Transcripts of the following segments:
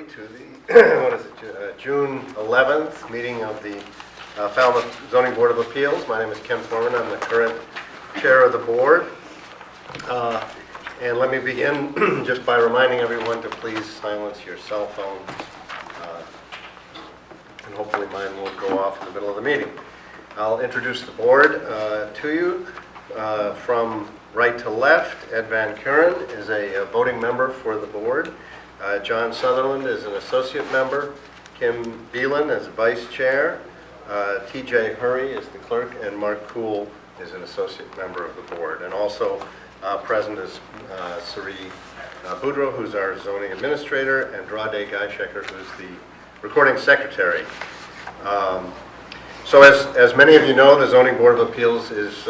to the June 11th meeting of the Falmouth Zoning Board of Appeals. My name is Ken Foreman. I'm the current chair of the board. And let me begin just by reminding everyone to please silence your cell phones. And hopefully mine won't go off in the middle of the meeting. I'll introduce the board to you. From right to left, Ed Van Kuren is a voting member for the board. John Sutherland is an associate member. Kim Beelan is vice chair. TJ Hurry is the clerk, and Mark Kuhl is an associate member of the board. And also present is Sari Boudreau, who's our zoning administrator, and Drade Geishecker, who's the recording secretary. So as many of you know, the Zoning Board of Appeals is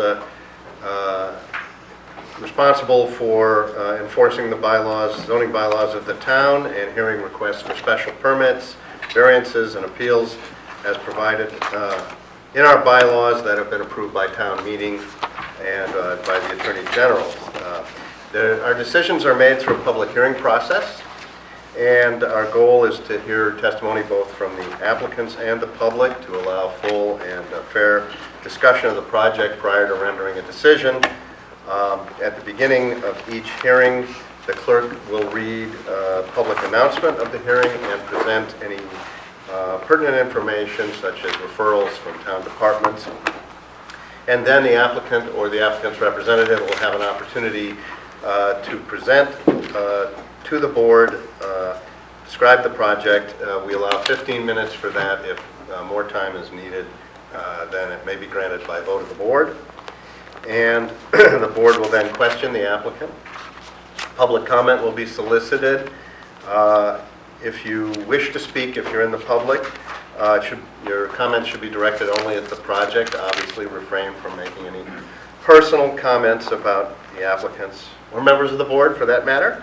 responsible for enforcing the bylaws, zoning bylaws of the town, and hearing requests for special permits, variances, and appeals as provided in our bylaws that have been approved by town meeting and by the Attorney General. Our decisions are made through a public hearing process, and our goal is to hear testimony both from the applicants and the public to allow full and fair discussion of the project prior to rendering a decision. At the beginning of each hearing, the clerk will read a public announcement of the hearing and present any pertinent information such as referrals from town departments. And then the applicant or the applicant's representative will have an opportunity to present to the board, describe the project. We allow 15 minutes for that. If more time is needed, then it may be granted by vote of the board. And the board will then question the applicant. Public comment will be solicited. If you wish to speak, if you're in the public, your comments should be directed only at the project. Obviously, refrain from making any personal comments about the applicants or members of the board, for that matter.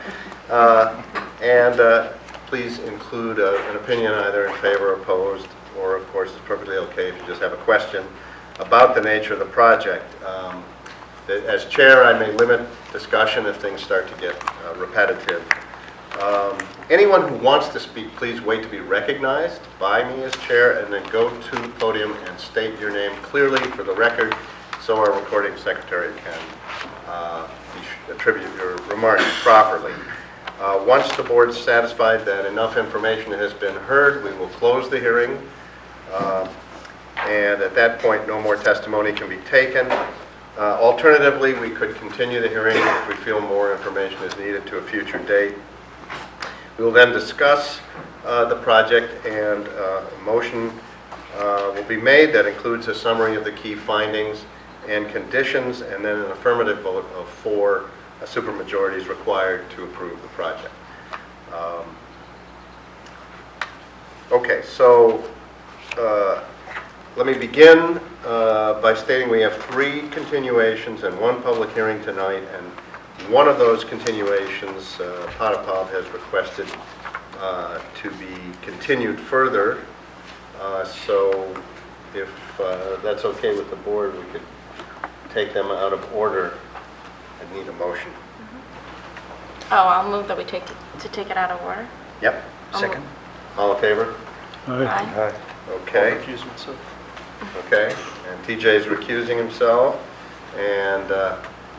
And please include an opinion either in favor or opposed, or of course, it's perfectly okay if you just have a question about the nature of the project. As chair, I may limit discussion if things start to get repetitive. Anyone who wants to speak, please wait to be recognized by me as chair, and then go to the podium and state your name clearly for the record so our recording secretary can attribute your remarks properly. Once the board is satisfied that enough information has been heard, we will close the hearing. And at that point, no more testimony can be taken. Alternatively, we could continue the hearing if we feel more information is needed to a future date. We will then discuss the project, and a motion will be made that includes a summary of the key findings and conditions, and then an affirmative vote of 4 supermajority is required to approve the project. Okay, so let me begin by stating we have 3 continuations and 1 public hearing tonight, and one of those continuations, Potapov has requested to be continued further. So if that's okay with the board, we could take them out of order. I need a motion. Oh, I'll move that we take it out of order. Yep. Second. All in favor? Aye. Okay. I'll recuse myself. Okay. And TJ is recusing himself, and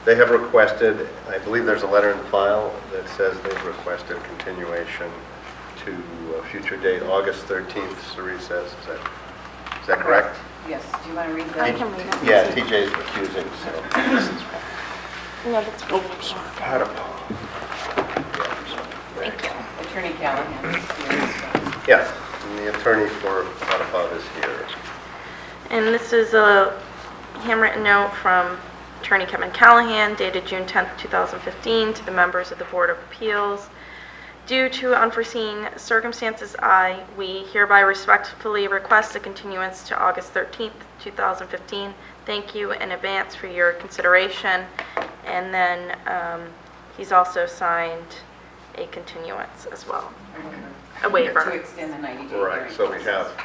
they have requested, I believe there's a letter in the file that says they've requested continuation to a future date, August 13th, Sari says. Is that correct? Yes, do you want to read I that? can read it. Yeah, TJ is recusing, so. No, that's fine. Oops. Potapov. Thank you. Attorney Callahan is here. Yeah, and the attorney for Potapov is here. And this is a handwritten note from Attorney Kevin Callahan dated June 10th, 2015 to the members of the Board of Appeals. Due to unforeseen circumstances, we hereby respectfully request a continuance to August 13th, 2015. Thank you in advance for your consideration. And then he's also signed a continuance as well, a waiver. To extend the 90-day Right, hearing so we process. have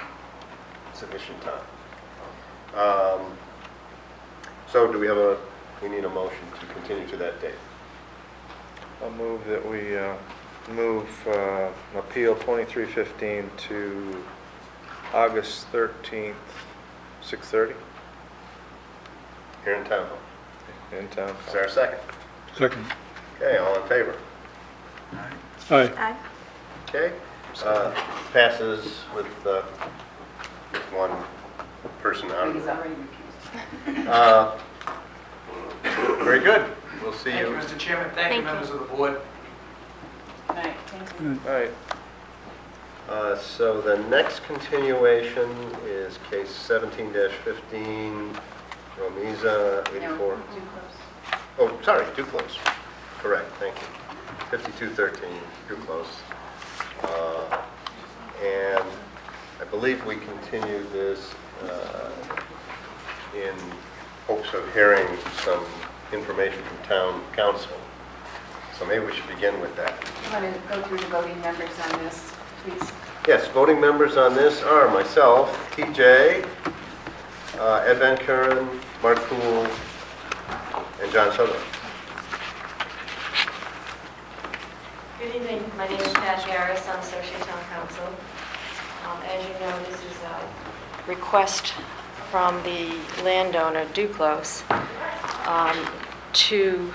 sufficient time. So do we need a motion to continue to that date? I'll move that we Move Appeal 2315 to August 13th, 6:30 Here in town hall. in town. Is there a second? Second. Okay, all in favor? Aye. Aye. Okay, passes with one person out. He's already recused. Very good. We'll see Thank you, you. Mr. Chairman. Thank Thank you. you, members of the board. All right, thank you. All right. So the next continuation is case 17-15, Romiza, 84. No, too close. Oh, sorry, too close. Correct, thank you. 5213, too close. And I believe we continue this in hopes of hearing some information from town council. So maybe we should begin with that. You want to go through the voting members on this, please? Yes, voting members on this are myself, TJ, Ed Van Kuren, Mark Poole, and John Sutherland. Good evening, my name is Pat Garris, I'm Associate Town Council. As you know, this is a request from the landowner, Duclos, to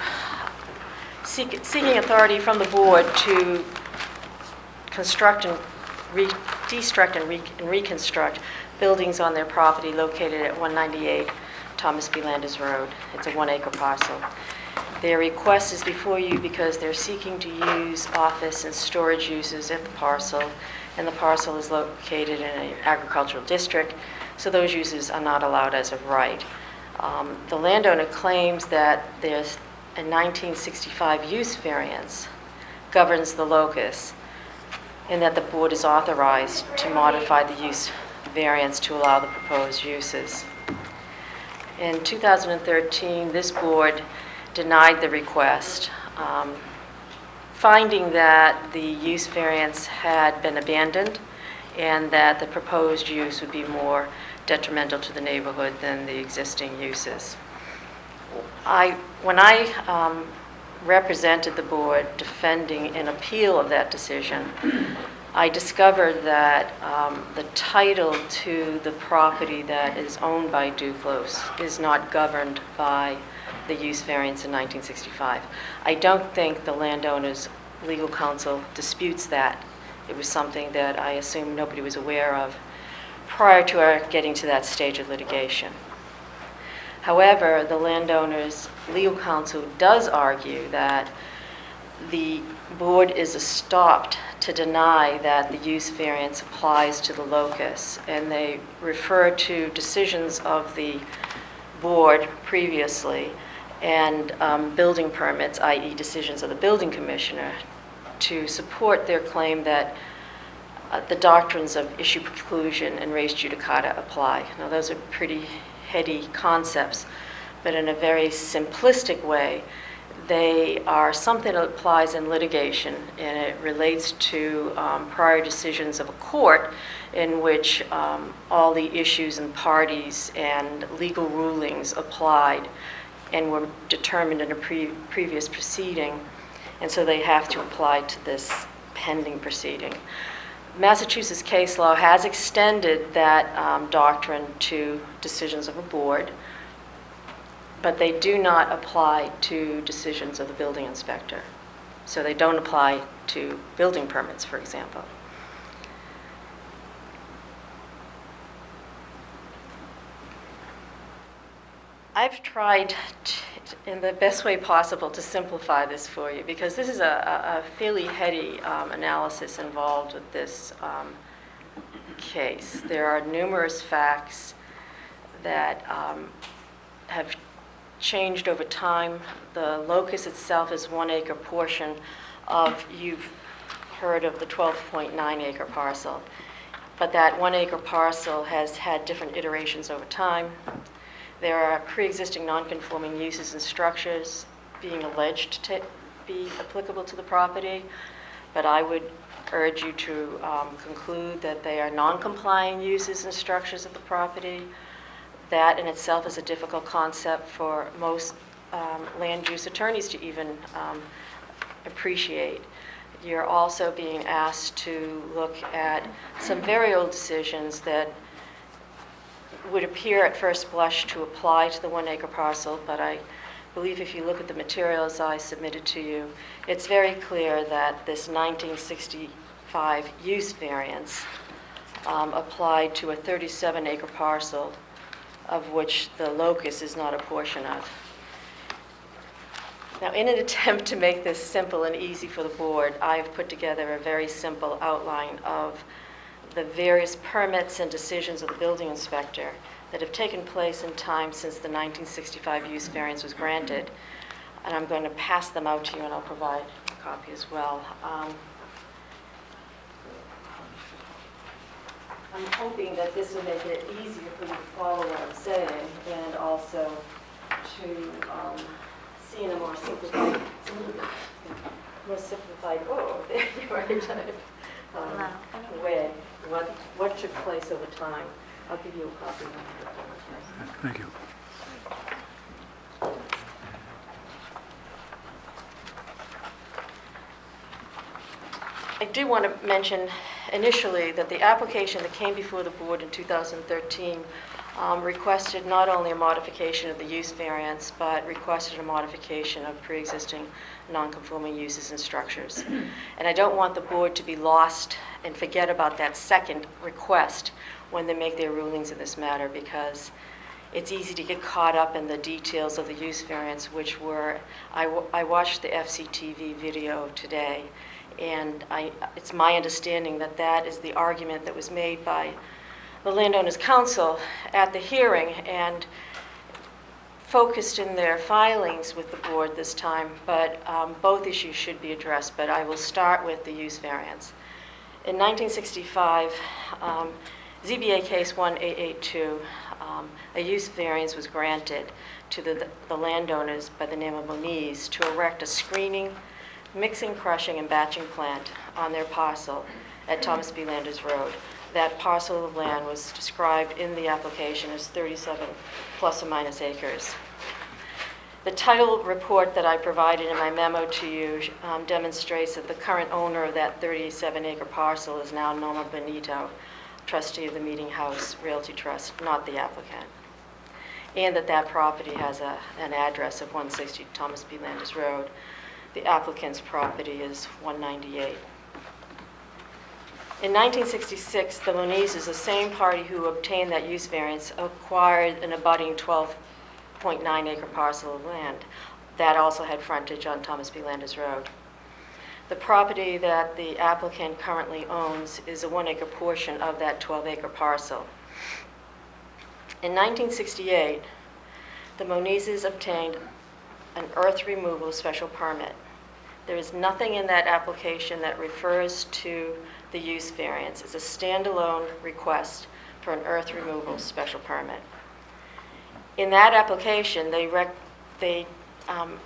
seeking authority from the board to construct and destruct and reconstruct buildings on their property located at 198 Thomas B. Landers Road. It's a 1-acre parcel. Their request is before you because they're seeking to use office and storage uses at the parcel, and the parcel is located in an agricultural district, so those uses are not allowed as of right. The landowner claims that there's a 1965 use variance governs the locus, and that the board is authorized to modify the use variance to allow the proposed uses. In 2013, this board denied the request, finding that the use variance had been abandoned and that the proposed use would be more detrimental to the neighborhood than the existing uses. When I represented the board defending an appeal of that decision, I discovered that the title to the property that is owned by Duclos is not governed by the use variance in 1965. I don't think the landowner's legal counsel disputes that. It was something that I assume nobody was aware of prior to our getting to that stage of litigation. However, the landowner's legal counsel does argue that the board is stopped to deny that the use variance applies to the locus, and they refer to decisions of the board previously and building permits, i.e. decisions of the building commissioner, to support their claim that the doctrines of issue preclusion and res judicata apply. Now, those are pretty heady concepts, but in a very simplistic way, they are something that applies in litigation, and it relates to prior decisions of a court in which all the issues and parties and legal rulings applied and were determined in a previous proceeding, and so they have to apply to this pending proceeding. Massachusetts case law has extended that doctrine to decisions of a board, but they do not apply to decisions of the building inspector. So they don't apply to building permits, for example. I've tried in the best way possible to simplify this for you, because this is a fairly heady analysis involved with this case. There are numerous facts that have changed over time. The locus itself is 1-acre portion of, you've heard of the 12.9-acre parcel, but that 1-acre parcel has had different iterations over time. There are pre-existing non-conforming uses and structures being alleged to be applicable to the property, but I would urge you to conclude that they are non-complying uses and structures of the property. That in itself is a difficult concept for most land use attorneys to even appreciate. you're also being asked to look at some very old decisions that would appear at first blush to apply to the 1 acre parcel, but I believe if you look at the materials I submitted to you, it's very clear that this 1965 use variance applied to a 37 acre parcel of which the locus is not a portion of. Now, in an attempt to make this simple and easy for the board, I've put together a very simple outline of the various permits and decisions of the building inspector that have taken place in time since the 1965 use variance was granted. And I'm going to pass them out to you, and I'll provide a copy as well. I'm hoping that this will make it easier for you to follow what I'm saying, and also to see in a more simplified, oh, there you are, way, what took place over time. I'll give you a copy. Thank you. I do want to mention initially that the application that came before the board in 2013 requested not only a modification of the use variance, but requested a modification of pre-existing non-conforming uses and structures. And I don't want the board to be lost and forget about that second request when they make their rulings in this matter, because it's easy to get caught up in the details of the use variance, which were, I watched the FCTV video today, and it's my understanding that that is the argument that was made by the Landowners Council at the hearing, and focused in their filings with the board this time, but both issues should be addressed, but I will start with the use variance. In 1965, ZBA case 1882, a use variance was granted to the landowners by the name of Moniz to erect a screening, mixing, crushing, and batching plant on their parcel at Thomas B. Landers Road. That parcel of land was described in the application as 37 plus or minus acres. The title report that I provided in my memo to you demonstrates that the current owner of that 37-acre parcel is now Norma Benito, trustee of the Meeting House Realty Trust, not the applicant, and that that property has an address of 160 Thomas B. Landers Road. The applicant's property is 198. In 1966, the Monizes, the same party who obtained that use variance, acquired an abutting 12.9 acre parcel of land that also had frontage on Thomas B. Landers Road. The property that the applicant currently owns is a 1 acre portion of that 12 acre parcel. In 1968, the Monizes obtained an earth removal special permit. There is nothing in that application that refers to the use variance. It's a standalone request for an earth removal special permit. In that application, they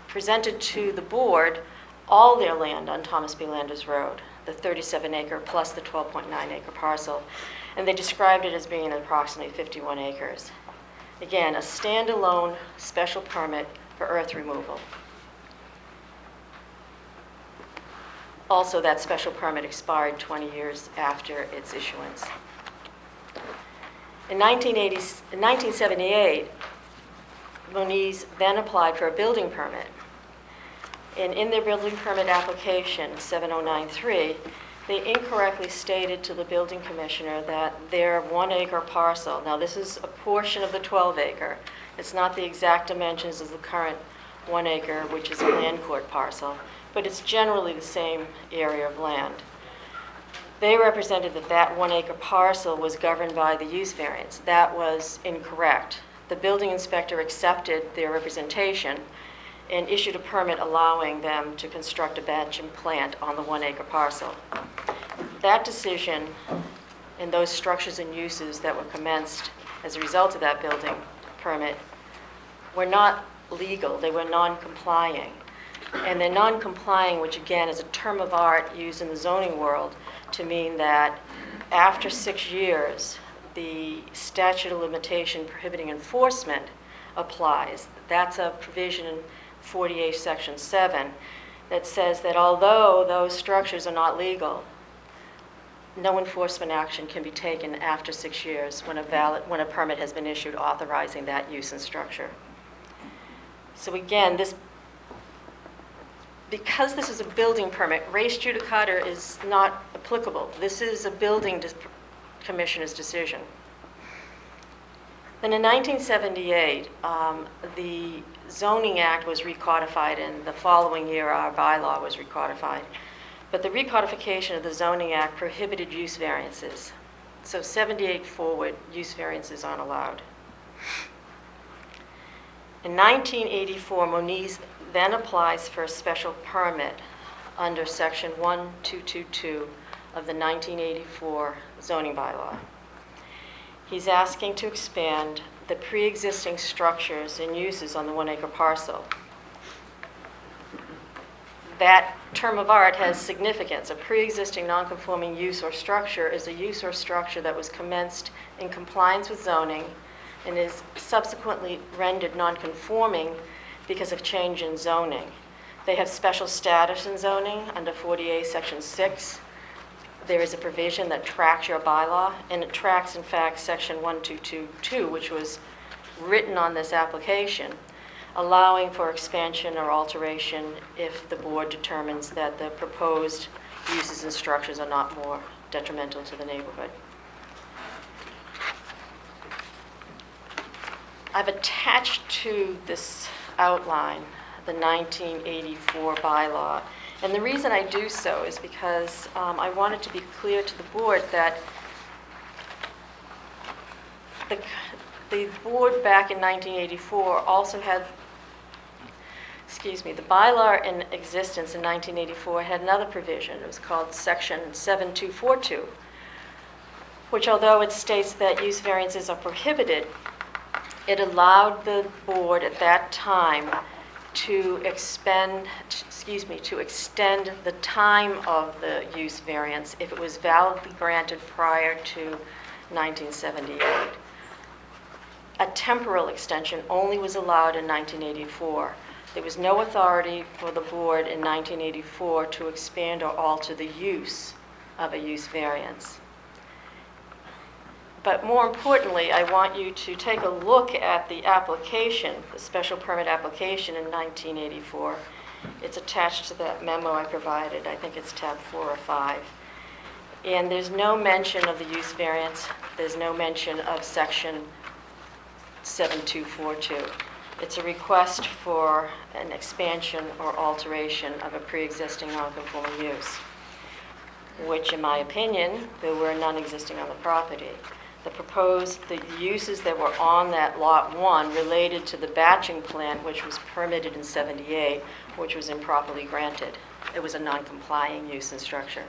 presented to the board all their land on Thomas B. Landers Road, the 37 acre plus the 12.9 acre parcel, and they described it as being approximately 51 acres. Again, a standalone special permit for earth removal. Also, that special permit expired 20 years after its issuance. In 1978, Moniz then applied for a building permit. And in their building permit application, 7093, they incorrectly stated to the building commissioner that their 1 acre parcel, now this is a portion of the 12 acre, it's not the exact dimensions of the current 1 acre, which is a land court parcel, but it's generally the same area of land. They represented that that 1 acre parcel was governed by the use variance. That was incorrect. The building inspector accepted their representation and issued a permit allowing them to construct a batching plant on the 1 acre parcel. That decision and those structures and uses that were commenced as a result of that building permit were not legal, they were non-complying. And they're non-complying, which again is a term of art used in the zoning world to mean that after 6 years, the statute of limitation prohibiting enforcement applies. That's a provision in 48 section 7. that says that although those structures are not legal, no enforcement action can be taken after 6 years when a permit has been issued authorizing that use and structure. So again, because this is a building permit, res judicata is not applicable. This is a building commissioner's decision. Then in 1978, the Zoning Act was recodified, and the following year our bylaw was recodified. But the recodification of the Zoning Act prohibited use variances. So 78 forward, use variances aren't allowed. In 1984, Moniz then applies for a special permit under Section 1222 of the 1984 zoning bylaw. He's asking to expand the pre-existing structures and uses on the 1 acre parcel. That term of art has significance. A pre-existing non-conforming use or structure is a use or structure that was commenced in compliance with zoning and is subsequently rendered non-conforming because of change in zoning. They have special status in zoning under 40A Section 6. There is a provision that tracks your bylaw, and it tracks, in fact, Section 1222, which was written on this application, allowing for expansion or alteration if the board determines that the proposed uses and structures are not more detrimental to the neighborhood. I've attached to this outline the 1984 bylaw. And the reason I do so is because I wanted to be clear to the board that the board back in 1984 also had, the bylaw in existence in 1984 had another provision. It was called Section 7242, which, although it states that use variances are prohibited, it allowed the board at that time to extend the time of the use variance if it was validly granted prior to 1978. A temporal extension only was allowed in 1984. There was no authority for the board in 1984 to expand or alter the use of a use variance. But more importantly, I want you to take a look at the application, the special permit application in 1984. It's attached to that memo I provided. I think it's tab 4 or 5. And there's no mention of the use variance. There's no mention of Section 7242. It's a request for an expansion or alteration of a pre-existing non-conforming use, which, in my opinion, there were none existing on the property. The uses that were on that Lot 1 related to the batching plant, which was permitted in 78, which was improperly granted. It was a non-complying use and structure.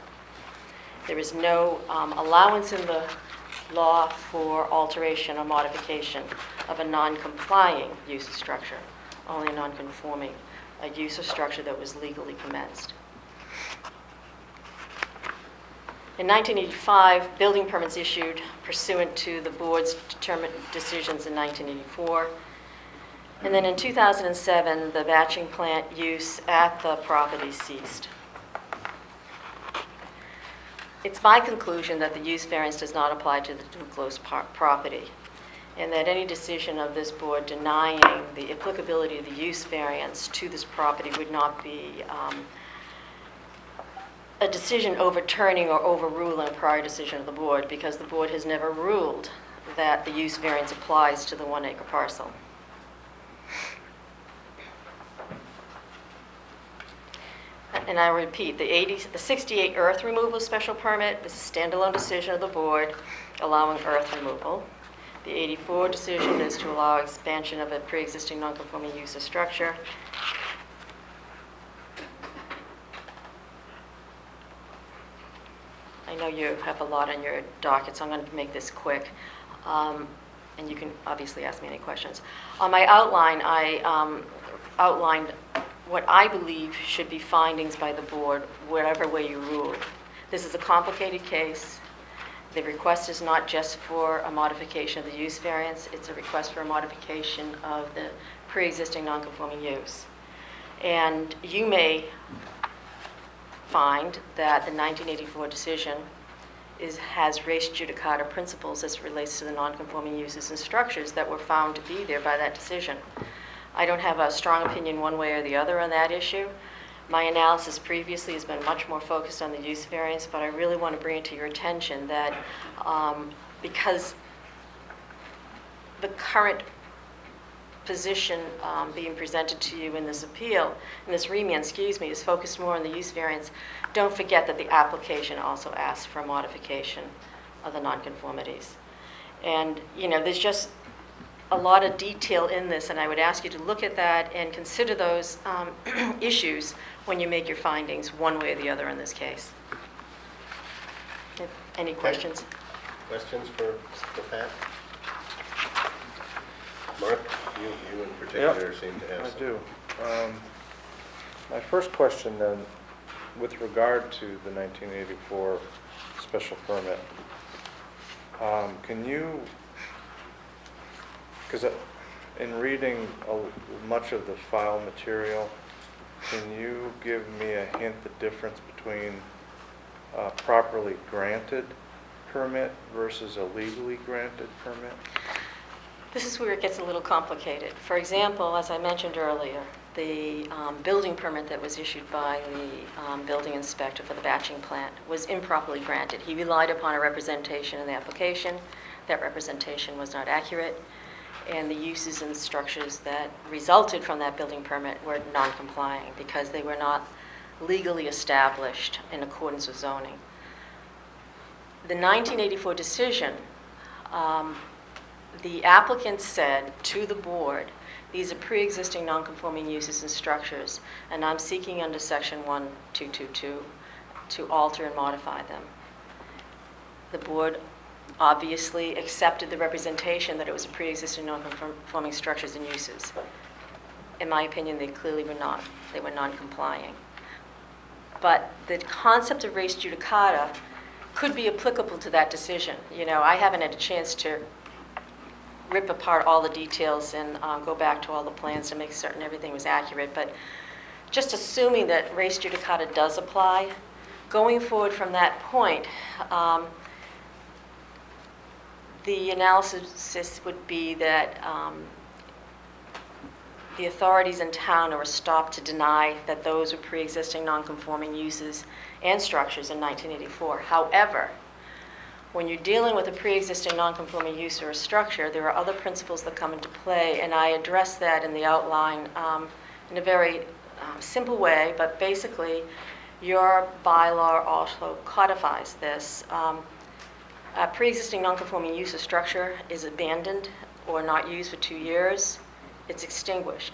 There is no allowance in the law for alteration or modification of a non-complying use or structure, only a non-conforming, a use or structure that was legally commenced. In 1985, building permits issued pursuant to the board's decisions in 1984. And then in 2007, the batching plant use at the property ceased. It's my conclusion that the use variance does not apply to the enclosed property, and that any decision of this board denying the applicability of the use variance to this property would not be a decision overturning or overruling a prior decision of the board, because the board has never ruled that the use variance applies to the 1 acre parcel. And I repeat, the 68 earth removal special permit is a standalone decision of the board allowing earth removal. The 84 decision is to allow expansion of a pre-existing non-conforming use or structure. I know you have a lot on your docket, so I'm going to make this quick. And you can obviously ask me any questions. On my outline, I outlined what I believe should be findings by the board, whatever way you rule. This is a complicated case. The request is not just for a modification of the use variance, it's a request for a modification of the pre-existing non-conforming use. And you may find that the 1984 decision has res judicata principles as it relates to the nonconforming uses and structures that were found to be there by that decision. I don't have a strong opinion one way or the other on that issue. My analysis previously has been much more focused on the use variance, but I really want to bring it to your attention that because the current position being presented to you in this appeal, in this remand, is focused more on the use variance, don't forget that the application also asks for a modification of the nonconformities. And, there's just a lot of detail in this, and I would ask you to look at that and consider those issues when you make your findings one way or the other in this case. Any questions? Questions for Pat? Mark, you in particular seem to have I some. do. My first question then, with regard to the 1984 special permit, can you, because in reading much of the file material, can you give me a hint the difference between a properly granted permit versus a legally granted permit? This is where it gets a little complicated. For example, as I mentioned earlier, the building permit that was issued by the building inspector for the batching plant was improperly granted. He relied upon a representation in the application. That representation was not accurate, and the uses and structures that resulted from that building permit were non-complying because they were not legally established in accordance with zoning. The 1984 decision, the applicant said to the board, these are pre-existing non-conforming uses and structures, and I'm seeking under section 1222 to alter and modify them. The board obviously accepted the representation that it was a pre-existing non-conforming structures and uses. In my opinion, they clearly were not. They were non-complying. But the concept of res judicata could be applicable to that decision. I haven't had a chance to rip apart all the details and go back to all the plans to make certain everything was accurate, but just assuming that res judicata does apply, going forward from that point, the analysis would be that the authorities in town are stopped to deny that those were pre-existing non-conforming uses and structures in 1984. However, when you're dealing with a pre-existing non-conforming use or a structure, there are other principles that come into play, and I address that in the outline in a very simple way, but basically your bylaw also codifies this. A pre-existing non-conforming use or structure is abandoned or not used for 2 years, it's extinguished.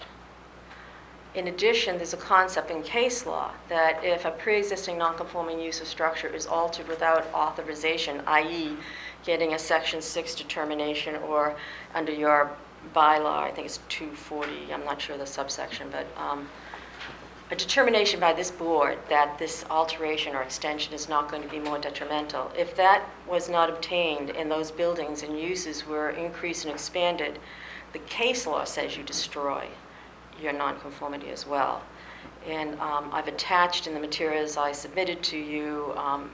In addition, there's a concept in case law that if a pre-existing non-conforming use or structure is altered without authorization, i.e. getting a Section 6 determination, or under your bylaw, I think it's 240, I'm not sure the subsection, but a determination by this board that this alteration or extension is not going to be more detrimental. If that was not obtained and those buildings and uses were increased and expanded, the case law says you destroy your nonconformity as well. And I've attached in the materials I submitted to you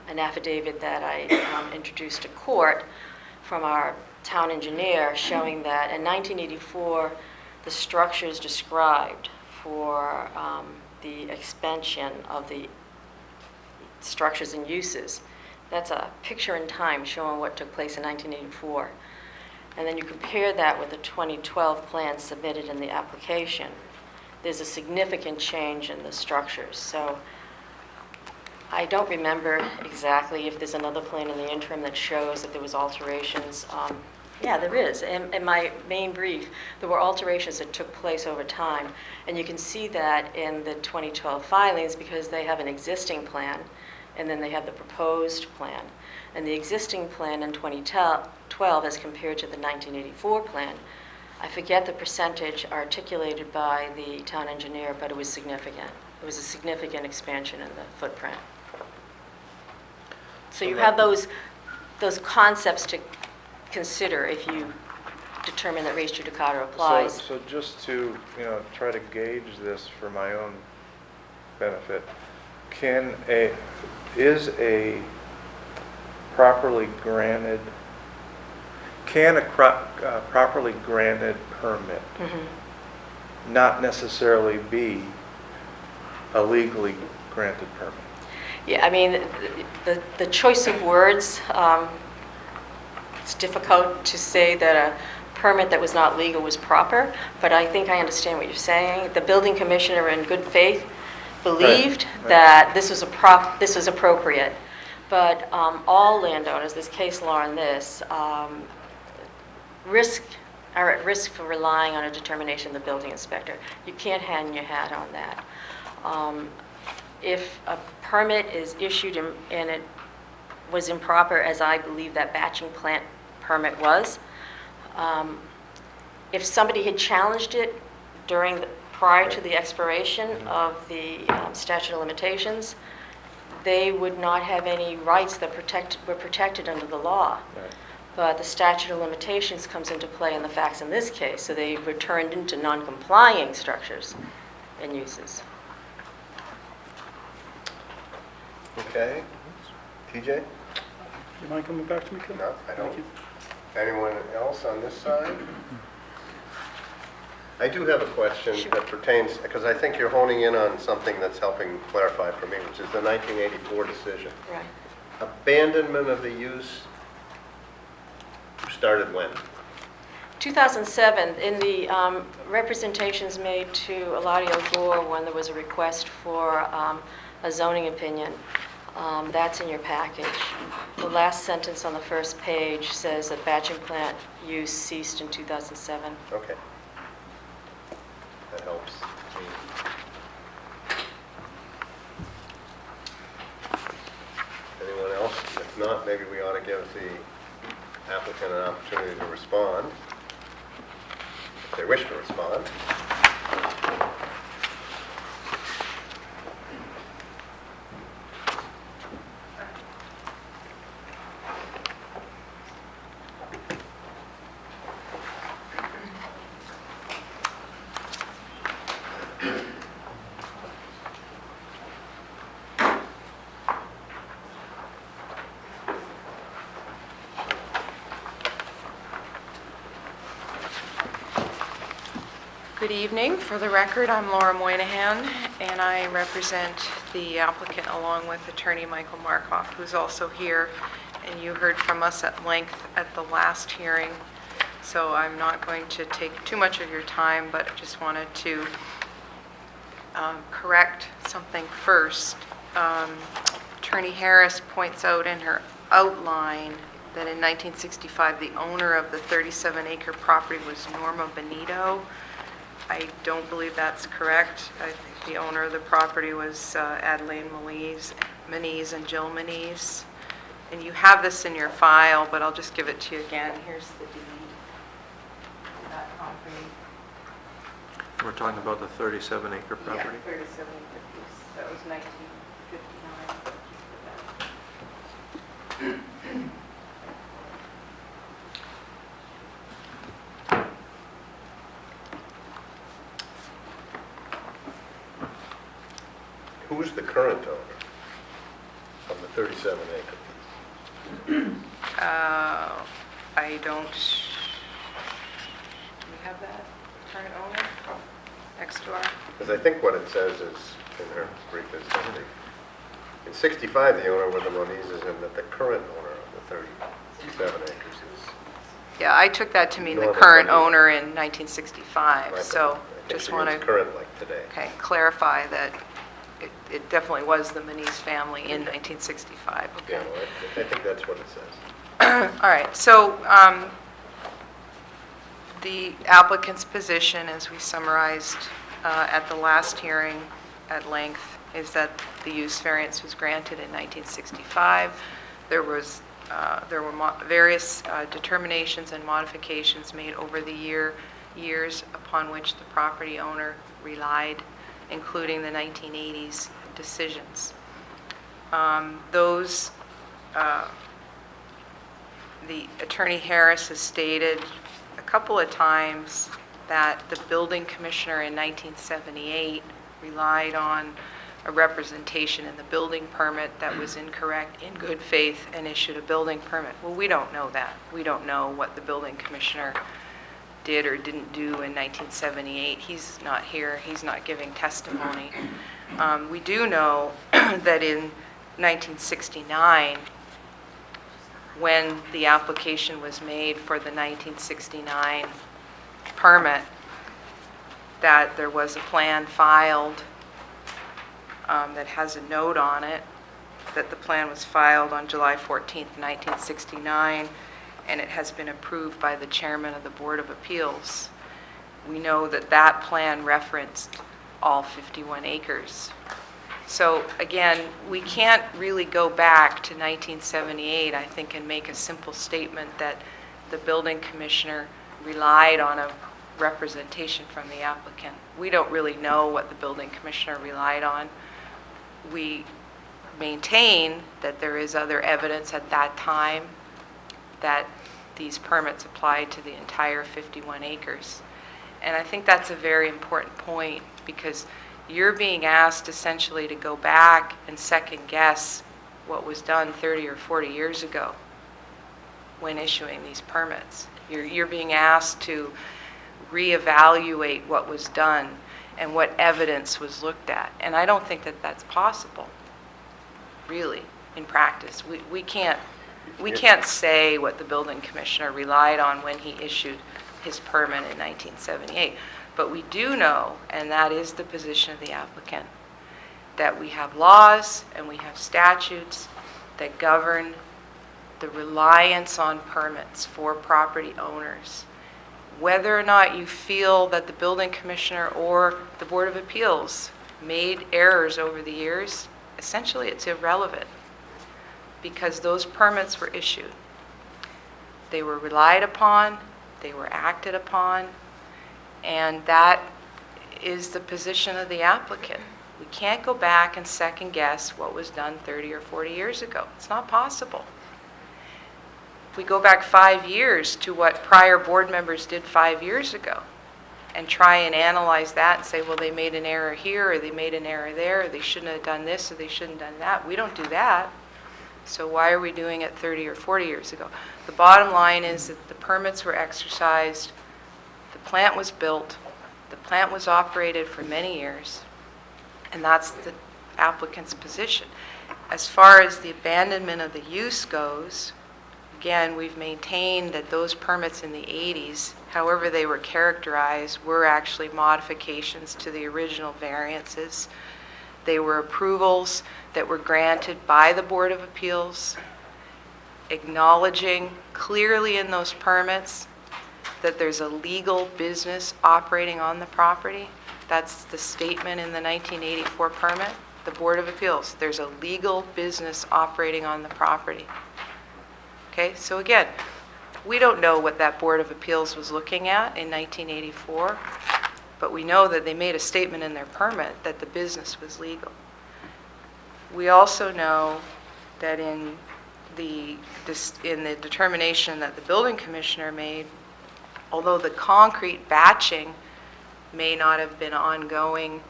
an affidavit that I introduced to court from our town engineer showing that in 1984 the structures described for the expansion of the structures and uses, that's a picture in time showing what took place in 1984. And then you compare that with the 2012 plan submitted in the application. There's a significant change in the structures. So I don't remember exactly if there's another plan in the interim that shows that there was alterations. Yeah, there is. In my main brief, there were alterations that took place over time. And you can see that in the 2012 filings because they have an existing plan and then they have the proposed plan. And the existing plan in 2012 as compared to the 1984 plan, I forget the percentage articulated by the town engineer, but it was significant. It was a significant expansion in the footprint. So you have those concepts to consider if you determine that res judicata applies. So just to, try to gauge this for my own benefit, is a properly granted, can a properly granted permit not necessarily be a legally granted permit? Yeah, I mean, the choice of words, it's difficult to say that a permit that was not legal was proper, but I think I understand what you're saying. The building commissioner, in good faith, believed Right. that this was appropriate. But all landowners, there's case law on this, are at risk for relying on a determination of the building inspector. You can't hang your hat on that. If a permit is issued and it was improper, as I believe that batching plant permit was, if somebody had challenged it prior to the expiration of the statute of limitations, they would not have any rights that were protected under the law. Right. But the statute of limitations comes into play in the facts in this case, so they were turned into non-complying structures and uses. Okay. TJ? You mind coming back to me, Ken? No, I don't. Thank you. Anyone else on this side? I do have a question that pertains, because I think you're honing in on something that's helping clarify for me, which is the 1984 decision. Right. Abandonment of the use started when? 2007, in the representations made to Eladio Gore when there was a request for a zoning opinion, that's in your package. The last sentence on the first page says that batching plant use ceased in 2007. Okay. That helps. Anyone else? If not, maybe we ought to give the applicant an opportunity to respond, if they wish to respond. Good evening. For the record, I'm Laura Moynihan, and I represent the applicant along with Attorney Michael Markoff, who's also here, and you heard from us at length at the last hearing, so I'm not going to take too much of your time, but I just wanted to correct something first. Attorney Harris points out in her outline that in 1965, the owner of the 37-acre property was Norma Benito. I don't believe that's correct. I think the owner of the property was Adelaine Manise and Jill Manise. And you have this in your file, but I'll just give it to you again. Here's the deed of that property. We're talking about the 37-acre property? Yeah, 37 acre piece. That was 1959. Who's the current owner of the 37 acre piece? I don't, do we have that current owner next door? Because I think what it says is, in her brief, is that in 65, the owner were the Monises, and that the current owner of the 37 acres is... Yeah, I took that to mean the Norma current Benito. owner in 1965, Right, so I think just she want means to, current, like today. okay, clarify that it definitely was the Manise family in 1965, okay? Yeah, well, I think that's what it says. All right, so the applicant's position, as we summarized at the last hearing at length, is that the use variance was granted in 1965. There were various determinations and modifications made over the years upon which the property owner relied, including the 1980s decisions. The Attorney Harris has stated a couple of times that the building commissioner in 1978 relied on a representation in the building permit that was incorrect in good faith and issued a building permit. Well, we don't know that. We don't know what the building commissioner did or didn't do in 1978. He's not here. He's not giving testimony. We do know that in 1969, when the application was made for the 1969 permit, that there was a plan filed that has a note on it, that the plan was filed on July 14th, 1969, and it has been approved by the chairman of the Board of Appeals. We know that that plan referenced all 51 acres. So again, we can't really go back to 1978, I think, and make a simple statement that the building commissioner relied on a representation from the applicant. We don't really know what the building commissioner relied on. We maintain that there is other evidence at that time that these permits applied to the entire 51 acres. And I think that's a very important point, because you're being asked essentially to go back and second guess what was done 30 or 40 years ago when issuing these permits. You're being asked to reevaluate what was done and what evidence was looked at. And I don't think that that's possible, really, in practice. We can't say what the building commissioner relied on when he issued his permit in 1978. But we do know, and that is the position of the applicant, that we have laws and we have statutes that govern the reliance on permits for property owners. Whether or not you feel that the building commissioner or the Board of Appeals made errors over the years, essentially it's irrelevant, because those permits were issued. They were relied upon, they were acted upon, and that is the position of the applicant. We can't go back and second guess what was done 30 or 40 years ago. It's not possible. We go back 5 years to what prior board members did 5 years ago and try and analyze that and say, well, they made an error here, or they made an error there, or they shouldn't have done this, or they shouldn't have done that. We don't do that. So why are we doing it 30 or 40 years ago? The bottom line is that the permits were exercised, the plant was built, the plant was operated for many years, and that's the applicant's position. As far as the abandonment of the use goes, again, we've maintained that those permits in the 80s, however they were characterized, were actually modifications to the original variances. They were approvals that were granted by the Board of Appeals, acknowledging clearly in those permits that there's a legal business operating on the property. That's the statement in the 1984 permit, the Board of Appeals. There's a legal business operating on the property. Okay, so again, we don't know what that Board of Appeals was looking at in 1984, but we know that they made a statement in their permit that the business was legal. We also know that in the determination that the building commissioner made, although the concrete batching may not have been ongoing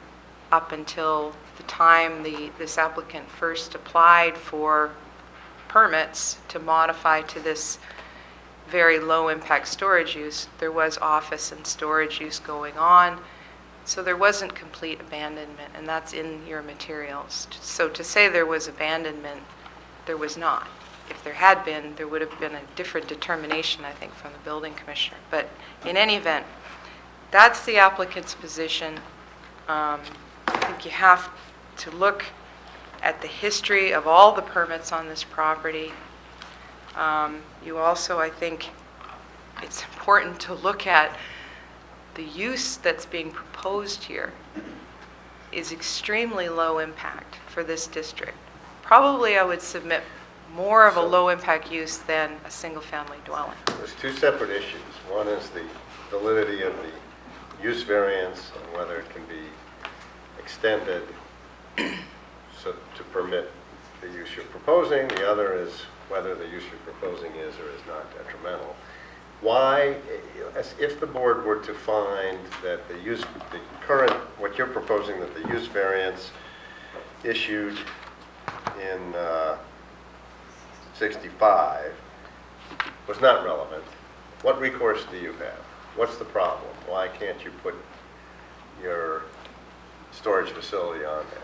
up until the time this applicant first applied for permits to modify to this very low impact storage use, there was office and storage use going on. So there wasn't complete abandonment, and that's in your materials. So to say there was abandonment, there was not. If there had been, there would have been a different determination, I think, from the building commissioner. But in any event, that's the applicant's position. I think you have to look at the history of all the permits on this property. You also, I think, it's important to look at the use that's being proposed here is extremely low impact for this district. Probably I would submit more of a low impact use than a single family dwelling. There's two separate issues. One is the validity of the use variance and whether it can be extended so to permit the use you're proposing. The other is whether the use you're proposing is or is not detrimental. why, if the board were to find that the current, what you're proposing, that the use variance issued in 65 was not relevant, what recourse do you have? What's the problem? Why can't you put your storage facility on there?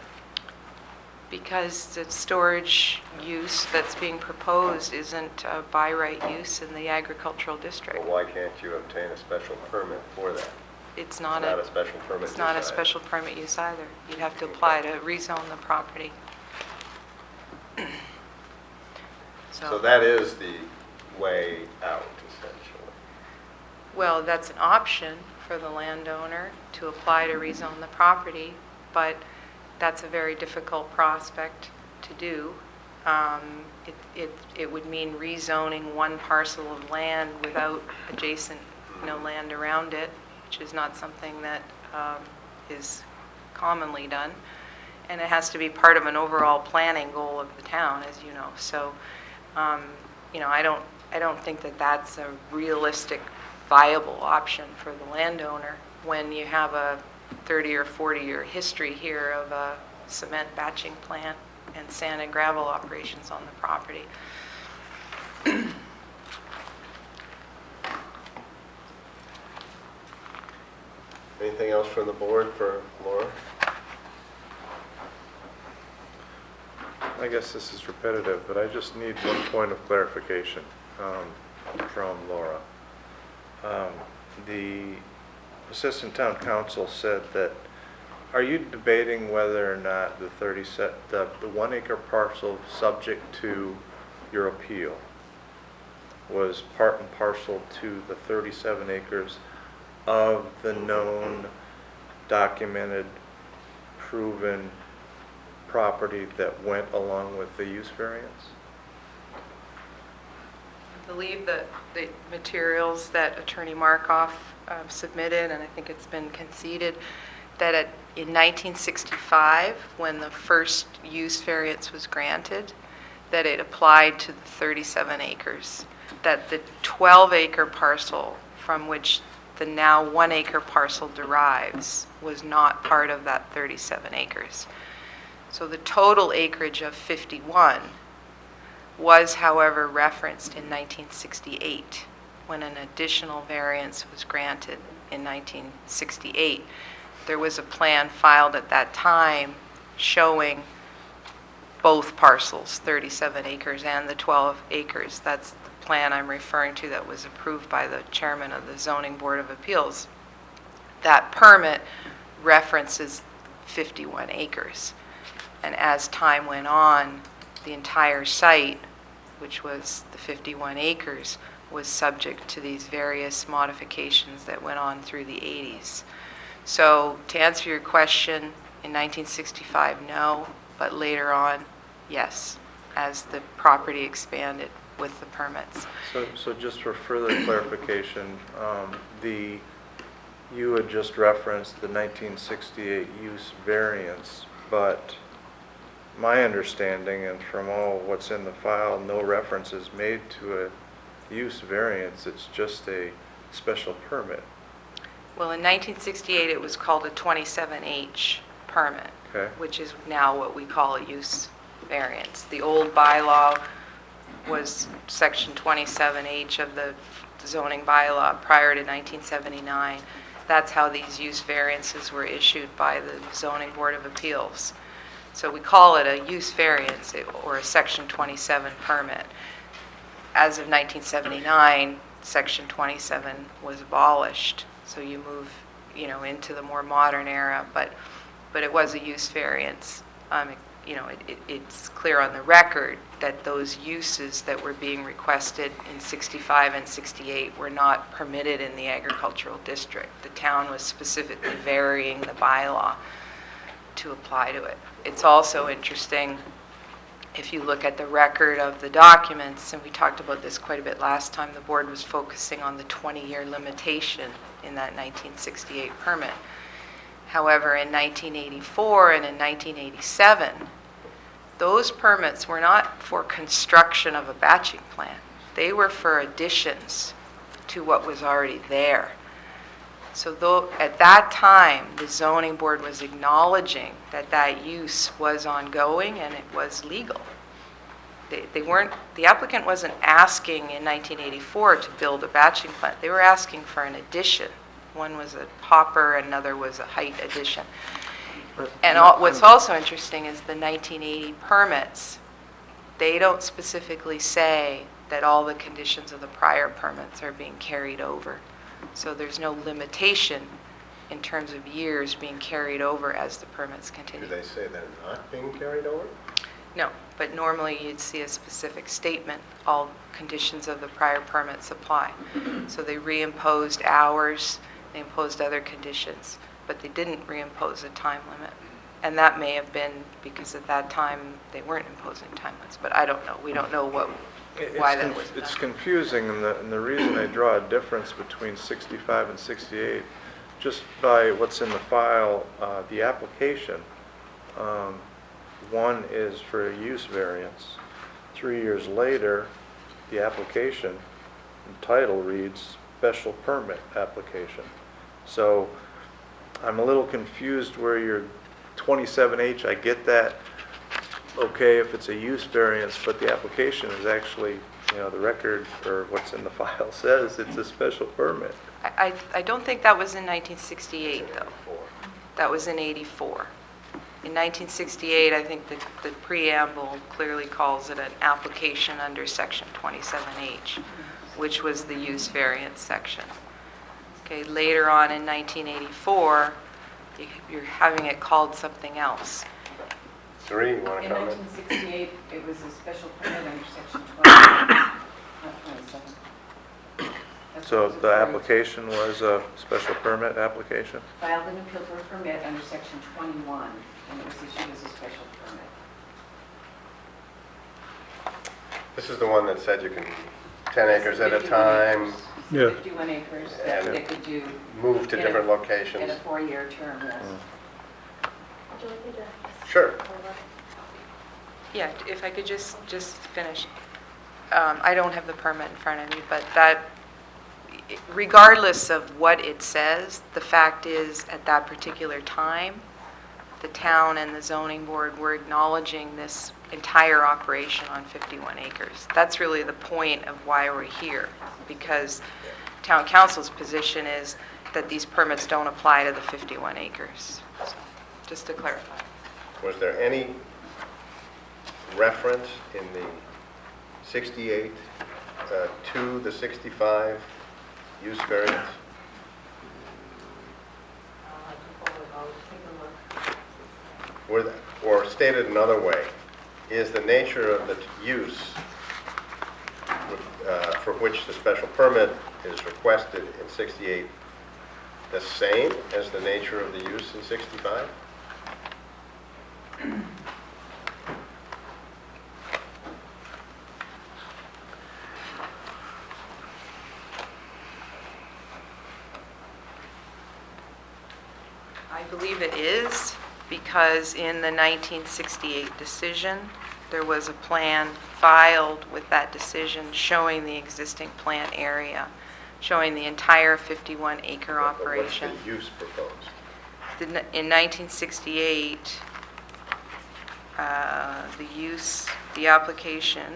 Because the storage use that's being proposed isn't a by right use in the agricultural district. Well, why can't you obtain a special permit for that? It's not Not a special permit It's not a use either. special permit use either. You'd have to apply to rezone the property. So that is the way out, essentially. Well, that's an option for the landowner to apply to rezone the property, but that's a very difficult prospect to do. It would mean rezoning one parcel of land without adjacent, land around it, which is not something that is commonly done. And it has to be part of an overall planning goal of the town, as you know. So, I don't think that that's a realistic, viable option for the landowner when you have a 30 or 40-year history here of a cement batching plant and sand and gravel operations on the property. Anything else from the board for Laura? I guess this is repetitive, but I just need one point of clarification from Laura. The Assistant Town Council said that, are you debating whether or not the 1 acre parcel subject to your appeal was part and parcel to the 37 acres of the known, documented, proven property that went along with the use variance? I believe that the materials that Attorney Markoff submitted, and I think it's been conceded, that in 1965, when the first use variance was granted, that it applied to the 37 acres, that the 12-acre parcel from which the now 1 acre parcel derives was not part of that 37 acres. So the total acreage of 51 was, however, referenced in 1968 when an additional variance was granted in 1968. There was a plan filed at that time showing both parcels, 37 acres and the 12 acres. That's the plan I'm referring to that was approved by the chairman of the Zoning Board of Appeals. That permit references 51 acres. And as time went on, the entire site, which was the 51 acres, was subject to these various modifications that went on through the 80s. So to answer your question, in 1965, no, but later on, yes, as the property expanded with the permits. So just for further clarification, you had just referenced the 1968 use variance, but my understanding, and from all what's in the file, no reference is made to a use variance. It's just a special permit. Well, in 1968, it was called a 27H permit, Okay. which is now what we call a use variance. The old bylaw was section 27H of the zoning bylaw prior to 1979. That's how these use variances were issued by the Zoning Board of Appeals. So we call it a use variance or a section 27 permit. As of 1979, section 27 was abolished. So you move, into the more modern era, but it was a use variance. It's clear on the record that those uses that were being requested in 65 and 68 were not permitted in the agricultural district. The town was specifically varying the bylaw to apply to it. It's also interesting, if you look at the record of the documents, and we talked about this quite a bit last time, the board was focusing on the 20-year limitation in that 1968 permit. However, in 1984 and in 1987, those permits were not for construction of a batching plant. They were for additions to what was already there. So though, at that time, the zoning board was acknowledging that that use was ongoing and it was legal. They weren't, the applicant wasn't asking in 1984 to build a batching plant. They were asking for an addition. One was a hopper, another was a height addition. And what's also interesting is the 1980 permits, they don't specifically say that all the conditions of the prior permits are being carried over. So there's no limitation in terms of years being carried over as the permits Do continue. they say they're not being carried over? No, but normally you'd see a specific statement, all conditions of the prior permits apply. So they reimposed hours, they imposed other conditions, but they didn't reimpose a time limit. And that may have been because at that time they weren't imposing time limits, but I don't know. We don't know why that was done. It's confusing, and the reason I draw a difference between 65 and 68, just by what's in the file, the application, one is for a use variance. 3 years later, the application title reads special permit application. So I'm a little confused where your 27H, I get that, okay, if it's a use variance, but the application is actually, the record or what's in the file says it's a special permit. I don't think that was in 1968, though. That was in 84. In 1968, I think the preamble clearly calls it an application under Section 27H, which was the use variance section. Okay, later on in 1984, you're having it called something else. Three, you want to In comment? 1968, it was a special permit under section 20, not 27. That's So what was the referring to. application was a special permit application? Filed an appeal for a permit under section 21, and it was issued as a special permit. This is the one that said you can 10 acres at a 51 time, acres. Yeah. 51 acres that And- they could do move to in a- different in a locations. 4-year term, yes. Would you like me to? Sure. Yeah, if I could just finish. I don't have the permit in front of me, but that, regardless of what it says, the fact is, at that particular time, the town and the zoning board were acknowledging this entire operation on 51 acres. That's really the point of why we're here, because town council's position is that these permits don't apply to the 51 acres. So, just to clarify. Was there any reference in the 68 to the 65 use variance? Or stated another way, is the nature of the use for which the special permit is requested in 68 the same as the nature of the use in 65? I believe it is, because in the 1968 decision, there was a plan filed with that decision showing the existing plant area, showing the entire 51-acre operation. What's the use proposed? In 1968, the application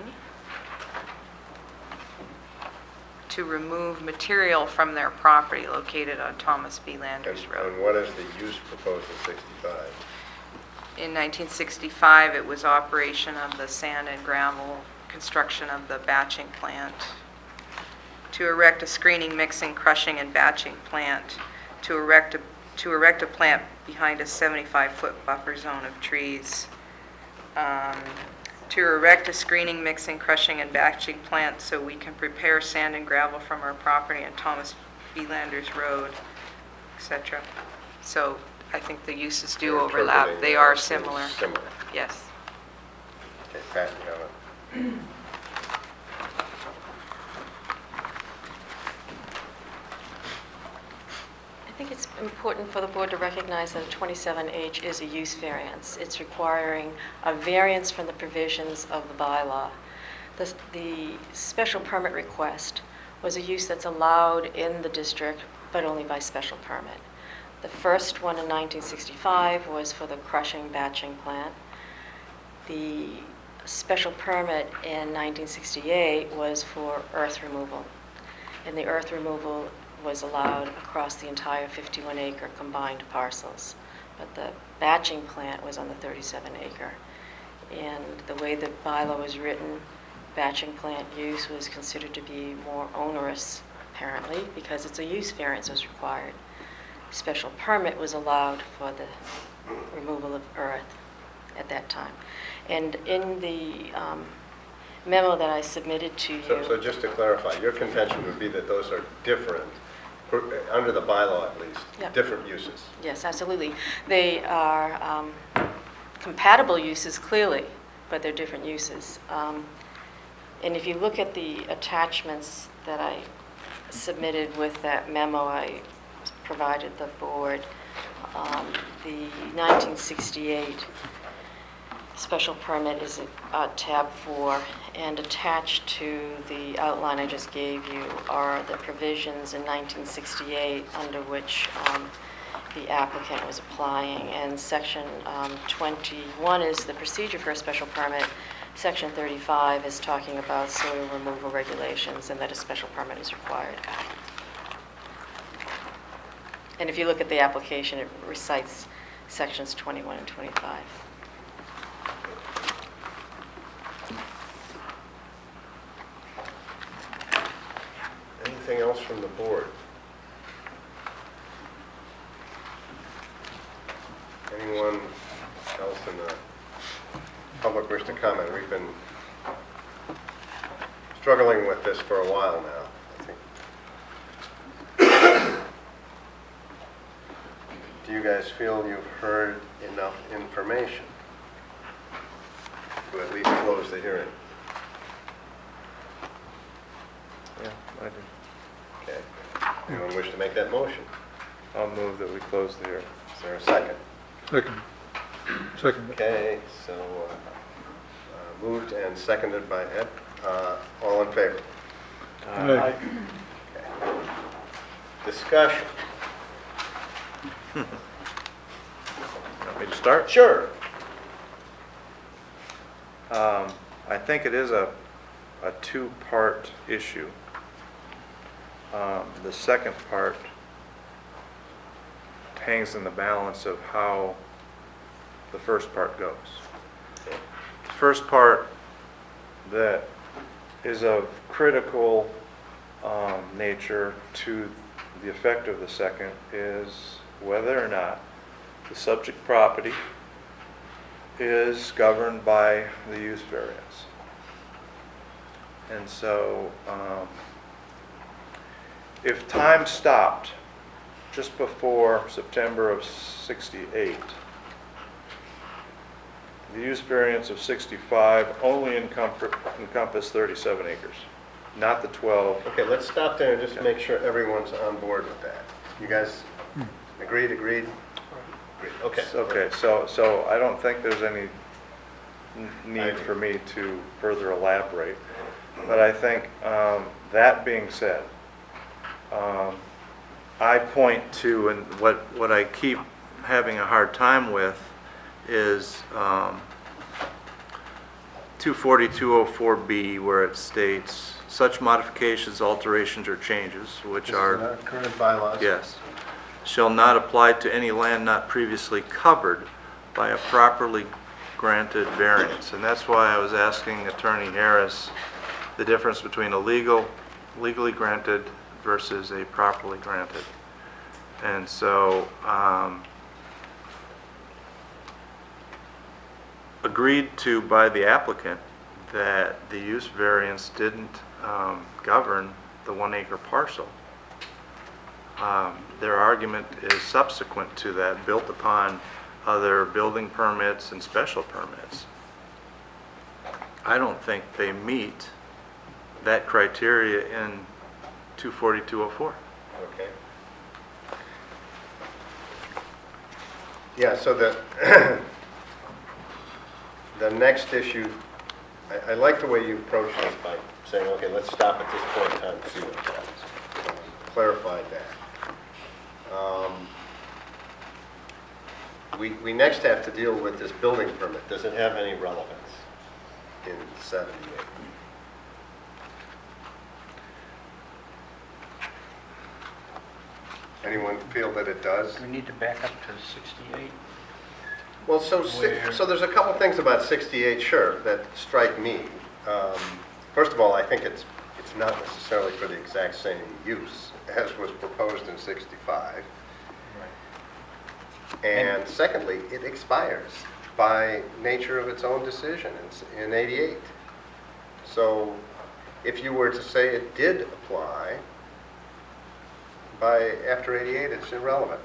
to remove material from their property located on Thomas B. Landers Road. And what is the use proposed in 65? In 1965, it was operation of the sand and gravel, construction of the batching plant, to erect a screening, mixing, crushing, and batching plant, to erect a plant behind a 75-foot buffer zone of trees, to erect a screening, mixing, crushing, and batching plant so we can prepare sand and gravel from our property on Thomas B. Landers Road, etc. So I think the uses do You're overlap. interpreting They that are as similar. Similar. Yes. Okay, Pat, you have it. I think it's important for the board to recognize that a 27H is a use variance. It's requiring a variance from the provisions of the bylaw. The special permit request was a use that's allowed in the district, but only by special permit. The first one in 1965 was for the crushing batching plant. The special permit in 1968 was for earth removal. And the earth removal was allowed across the entire 51-acre combined parcels. But the batching plant was on the 37-acre. And the way the bylaw was written, batching plant use was considered to be more onerous, apparently, because it's a use variance was required. Special permit was allowed for the removal of earth at that time. And in the memo that I submitted to you... So just to clarify, your contention would be that those are different, under the bylaw at least, Yep. different uses. Yes, absolutely. They are compatible uses, clearly, but they're different uses. And if you look at the attachments that I submitted with that memo I provided the board, the 1968 special permit is at tab 4, and attached to the outline I just gave you are the provisions in 1968 under which the applicant was applying. And section 21 is the procedure for a special permit. Section 35 is talking about soil removal regulations and that a special permit is required. And if you look at the application, it recites sections 21 and 25. Anything else from the board? Anyone else in the public wish to comment? We've been struggling with this for a while now, I think. Do you guys feel you've heard enough information to at least close the hearing? Yeah, I do. Okay. Anyone wish to make that motion? I'll move that we close the hearing. Is there a second? Second. Okay, so moved and seconded by Ed. All in favor? Aye. Discussion? Want me to start? Sure. I think it is a two-part issue. The second part hangs in the balance of how the first part goes. The first part that is of critical nature to the effect of the second is whether or not the subject property is governed by the use variance. And so if time stopped just before September of '68, the use variance of 65 only encompassed 37 acres, not the 12. Okay, let's stop there and just make sure everyone's on board with that. You guys agreed? Agreed? Okay. Okay, so I don't think there's any need for me to further elaborate. But I think, that being said, I point to, and what I keep having a hard time with is 240-204B, where it states, such modifications, alterations, or changes, which This is are... in our current bylaws? Yes. Shall not apply to any land not previously covered by a properly granted variance. And that's why I was asking Attorney Harris the difference between a legally granted versus a properly granted. And so, agreed to by the applicant that the use variance didn't govern the 1 acre parcel. Their argument is subsequent to that, built upon other building permits and special permits. I don't think they meet that criteria in 240-204. Okay. Yeah, so the next issue I like the way you approach this by saying, okay, let's stop at this point in time and see what happens. Clarified that. We next have to deal with this building permit. Does it have any relevance in 78? Anyone feel that it does? We need to back up to 68. Well, so Where- so there's a couple things about 68, sure, that strike me. First of all, I think it's not necessarily for the exact same use as was proposed in 65. And secondly, it expires by nature of its own decision in 88. So if you were to say it did apply, after 88, it's irrelevant.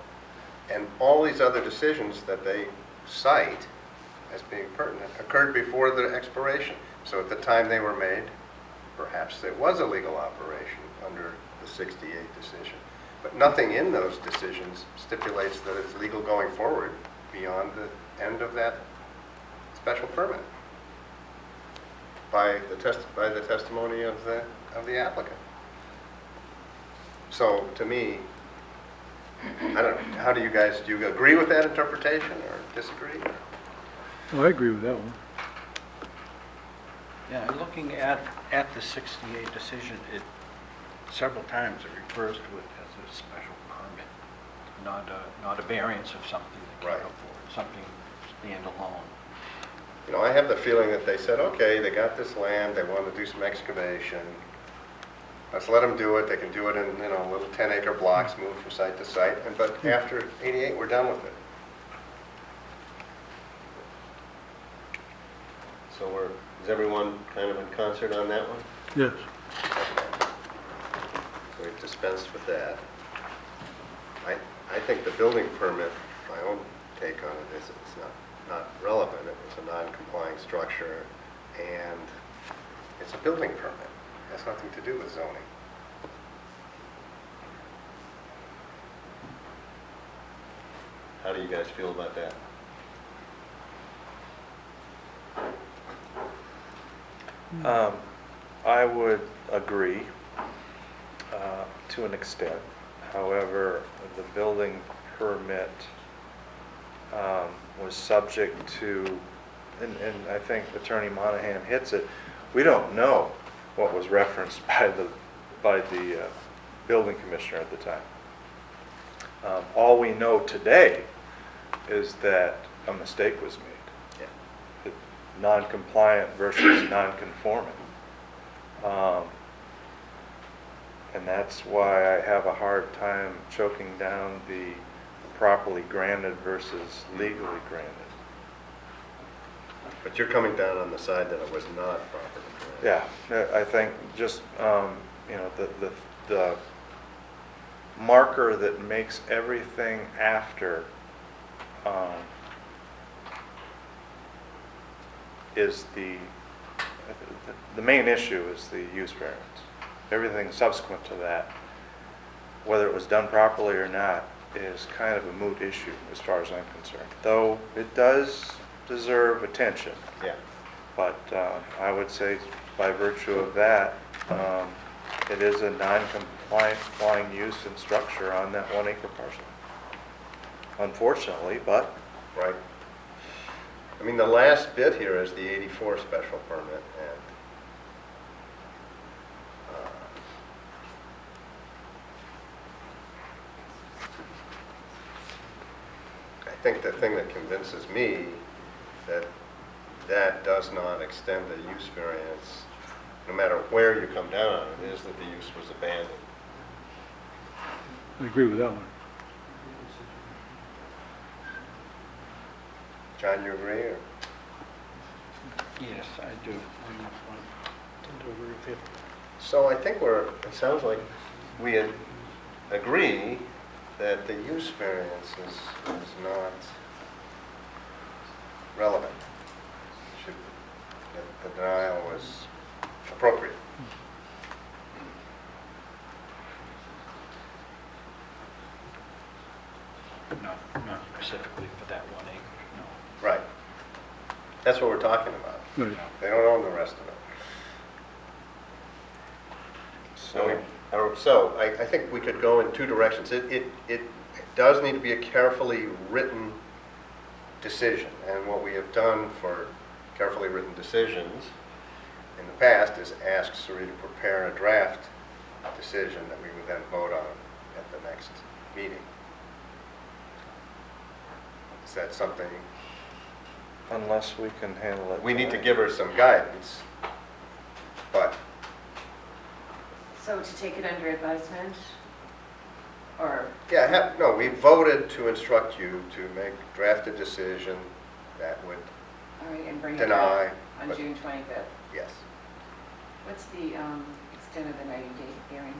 And all these other decisions that they cite as being pertinent occurred before the expiration. So at the time they were made, perhaps there was a legal operation under the 68 decision. But nothing in those decisions stipulates that it's legal going forward beyond the end of that special permit by the testimony of the applicant. So to me, I don't know, how do you guys, do you agree with that interpretation or disagree? Well, I agree with that one. Yeah, and looking at the 68 decision, several times it refers to it as a special permit, not a variance of something that came Right. before, something standalone. You know, I have the feeling that they said, okay, they got this land, they want to do some excavation. Let's let them do it. They can do it in, little 10-acre blocks, move from site to site. But after 88, we're done with it. So is everyone kind of in concert on that one? Yes. So we've dispensed with that. I think the building permit, my own take on it is it's not relevant. It was a non-complying structure, and it's a building permit. It has nothing to do with zoning. How do you guys feel about that? I would agree to an extent. However, the building permit was subject to, and I think Attorney Monahan hits it, we don't know what was referenced by the building commissioner at the time. All we know today is that a mistake was made. Yeah. Non-compliant versus non-conforming. And that's why I have a hard time choking down the properly granted versus legally granted. But you're coming down on the side that it was not properly granted. Yeah, I think just, the marker that makes everything after is the main issue is the use variance. Everything subsequent to that, whether it was done properly or not, is kind of a moot issue as far as I'm concerned. Though it does deserve attention. Yeah. But I would say by virtue of that, it is a non-compliant use and structure on that 1 acre parcel. Unfortunately, but Right. I mean, the last bit here is the 84 special permit, and I think the thing that convinces me that that does not extend the use variance, no matter where you come down on it, is that the use was abandoned. I agree with that one. John, you agree? Or? Yes, I do. I Tend to agree with you. So I think it sounds like we agree that the use variance is not relevant. The denial was appropriate. Not specifically for that 1 acre, no. Right. That's what we're talking about. Right. They don't own the rest of it. So, So I think we could go in two directions. It does need to be a carefully written decision, and what we have done for carefully written decisions in the past is ask Suri to prepare a draft decision that we would then vote on at the next meeting. Is that something, unless we can handle it. we need to tonight. give her some guidance, but So to take it under advisement, or, yeah, no, we voted to instruct you to make, draft a decision that would all right, and bring it deny, back on but- June 25th? yes. What's the extent of the 90-day hearing?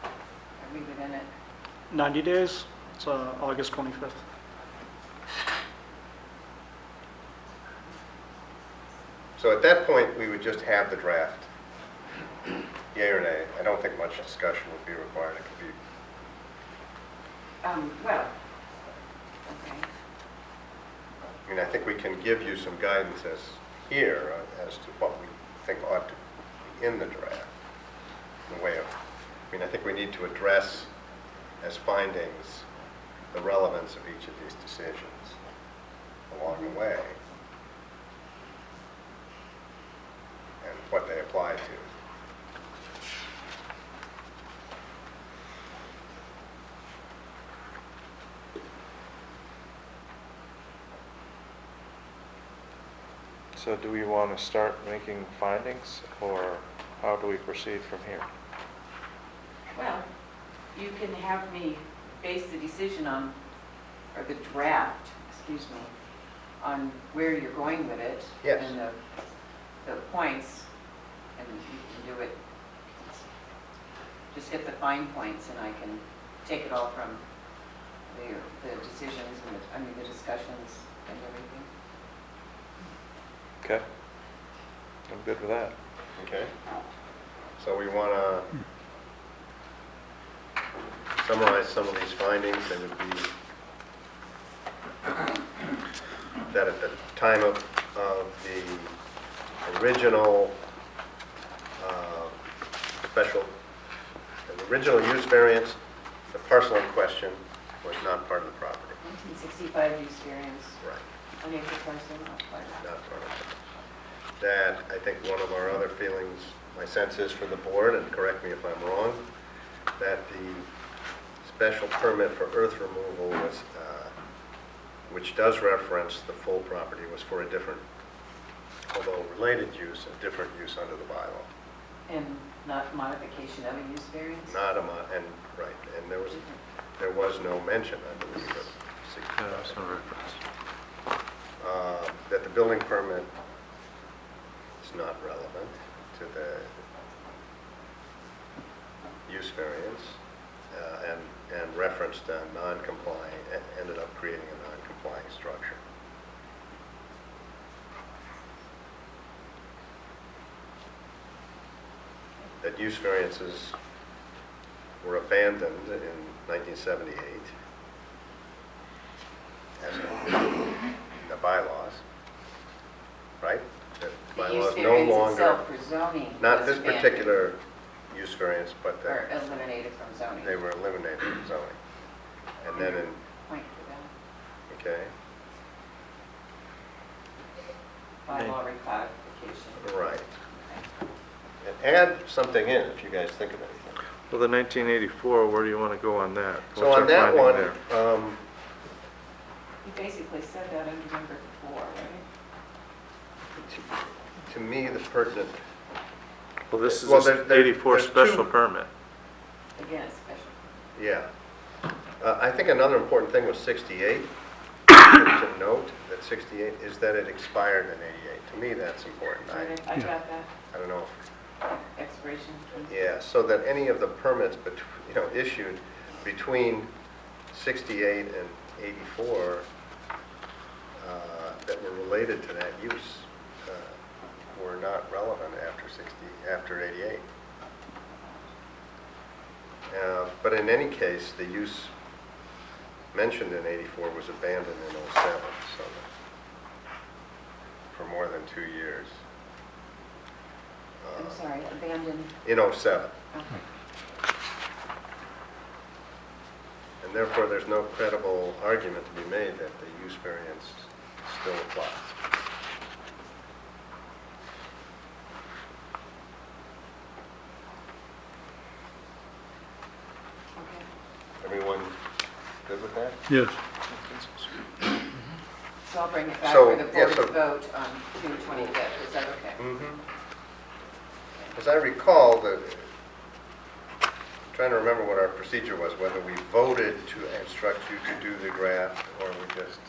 Are we within it? 90 days, it's August 25th. So at that point, we would just have the draft, yea or nay. I don't think much discussion would be required. It could be, Well, okay. I mean, I think we can give you some guidance as here as to what we think ought to be in the draft. In the way of, I mean, I think we need to address as findings the relevance of each of these decisions along the way and what they apply to. So do we want to start making findings, or how do we proceed from here? Well, you can have me base the decision on, or the draft, excuse me, on where you're going with it. Yes. And the points, and you can do it, just hit the fine points, and I can take it all from the decisions and the discussions and everything. Okay? I'm good with that. Okay? So we want to summarize some of these findings. They would be that at the time of the original the original use variance, the parcel in question was not part of the property. 1965 use variance, Right. an acre parcel, not part of it. Not part of it. That, I think one of our other feelings, my sense is for the board, and correct me if I'm wrong, that the special permit for earth removal was, which does reference the full property, was for a different, although related use, a different use under the bylaw. And not modification of a use variance? Not a, and, right, and there was no mention, I believe, of that the building permit is not relevant to the use variance, and referenced a non-complying, ended up creating a non-complying structure. That use variances were abandoned in 1978 as in the bylaws, right? The The use bylaws no variance longer, itself for zoning not was this abandoned, particular use variance, but or that eliminated from zoning. they were eliminated from zoning. And then in, Point for that, okay, bylaw recodification. right. And add something in if you guys think of anything. Well, the 1984, where do you want to go on that? So What's on our that finding one, there? You basically said that under number 4, right? to me, the pertinent, Well, this is well, a there- 84 there's special two- permit. Again, it's special. yeah. I think another important thing was 68. To note that 68 is that it expired in 88. To me, that's important. I Yeah. got that, I don't know, expiration. yeah, so that any of the permits, issued between 68 and 84 that were related to that use were not relevant after 88. But in any case, the use mentioned in 84 was abandoned in 07, so for more than 2 years. I'm sorry, abandoned. In '07. Okay. And therefore, there's no credible argument to be made that the use variance still applies. Okay. Everyone good with that? Yes. So I'll bring it back So, for the yeah, board's so- vote on June 25th. Is that okay? As I recall, trying to remember what our procedure was, whether we voted to instruct you to do the draft, or we just,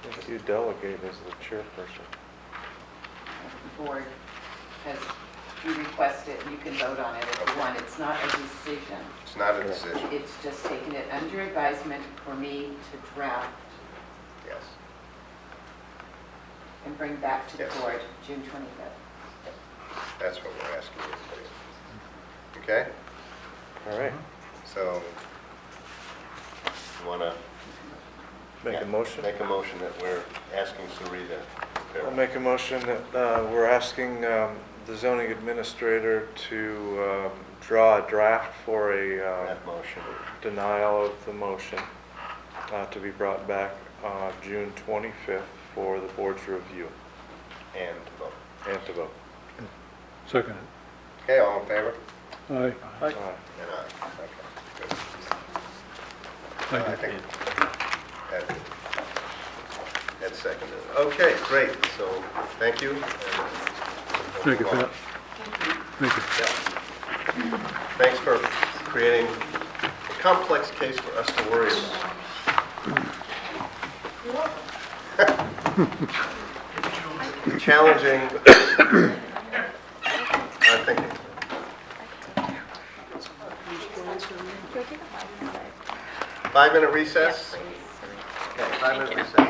If you delegate as the chairperson. The board has, you request it, you can vote on it if you want. It's not a decision. it's not a decision. It's just taking it under advisement for me to draft Yes. and bring back to the Yes. board June 25th. That's what we're asking you to do. Okay? All right. So, you want to Make a motion? make a motion that we're asking Sarita to I'll make a motion that we're asking the zoning administrator to draw a draft for a that motion denial of the motion to be brought back June 25th for the board's review and to vote. and to vote. Second. Okay, all in favor? Aye. Aye. And aye. Okay, good. Thank I you. think Ed seconded it. Okay, great. So, thank you. and Thank you, Pat. Thank you. Yeah. Thanks for creating a complex case for us to worry about. Challenging our thinking. Can we take a 5-minute break? 5-minute recess? Yes, please. Okay, 5-minute Thank you. recess.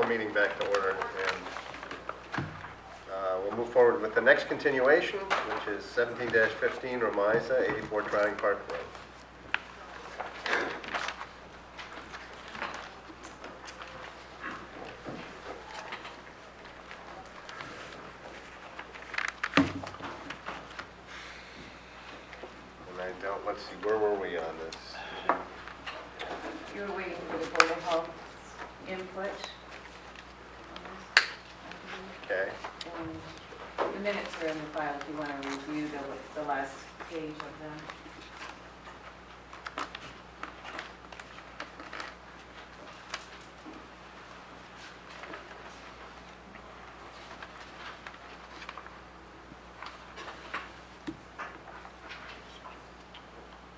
the meeting back to order, and we'll move forward with the next continuation, which is 17-15 Remisa, 84 Trotting Park Road. And I don't, let's see, where were we on this? You were waiting for the Board of Health input on this, I Okay. believe. And the minutes are in the file if you want to review the last page of them.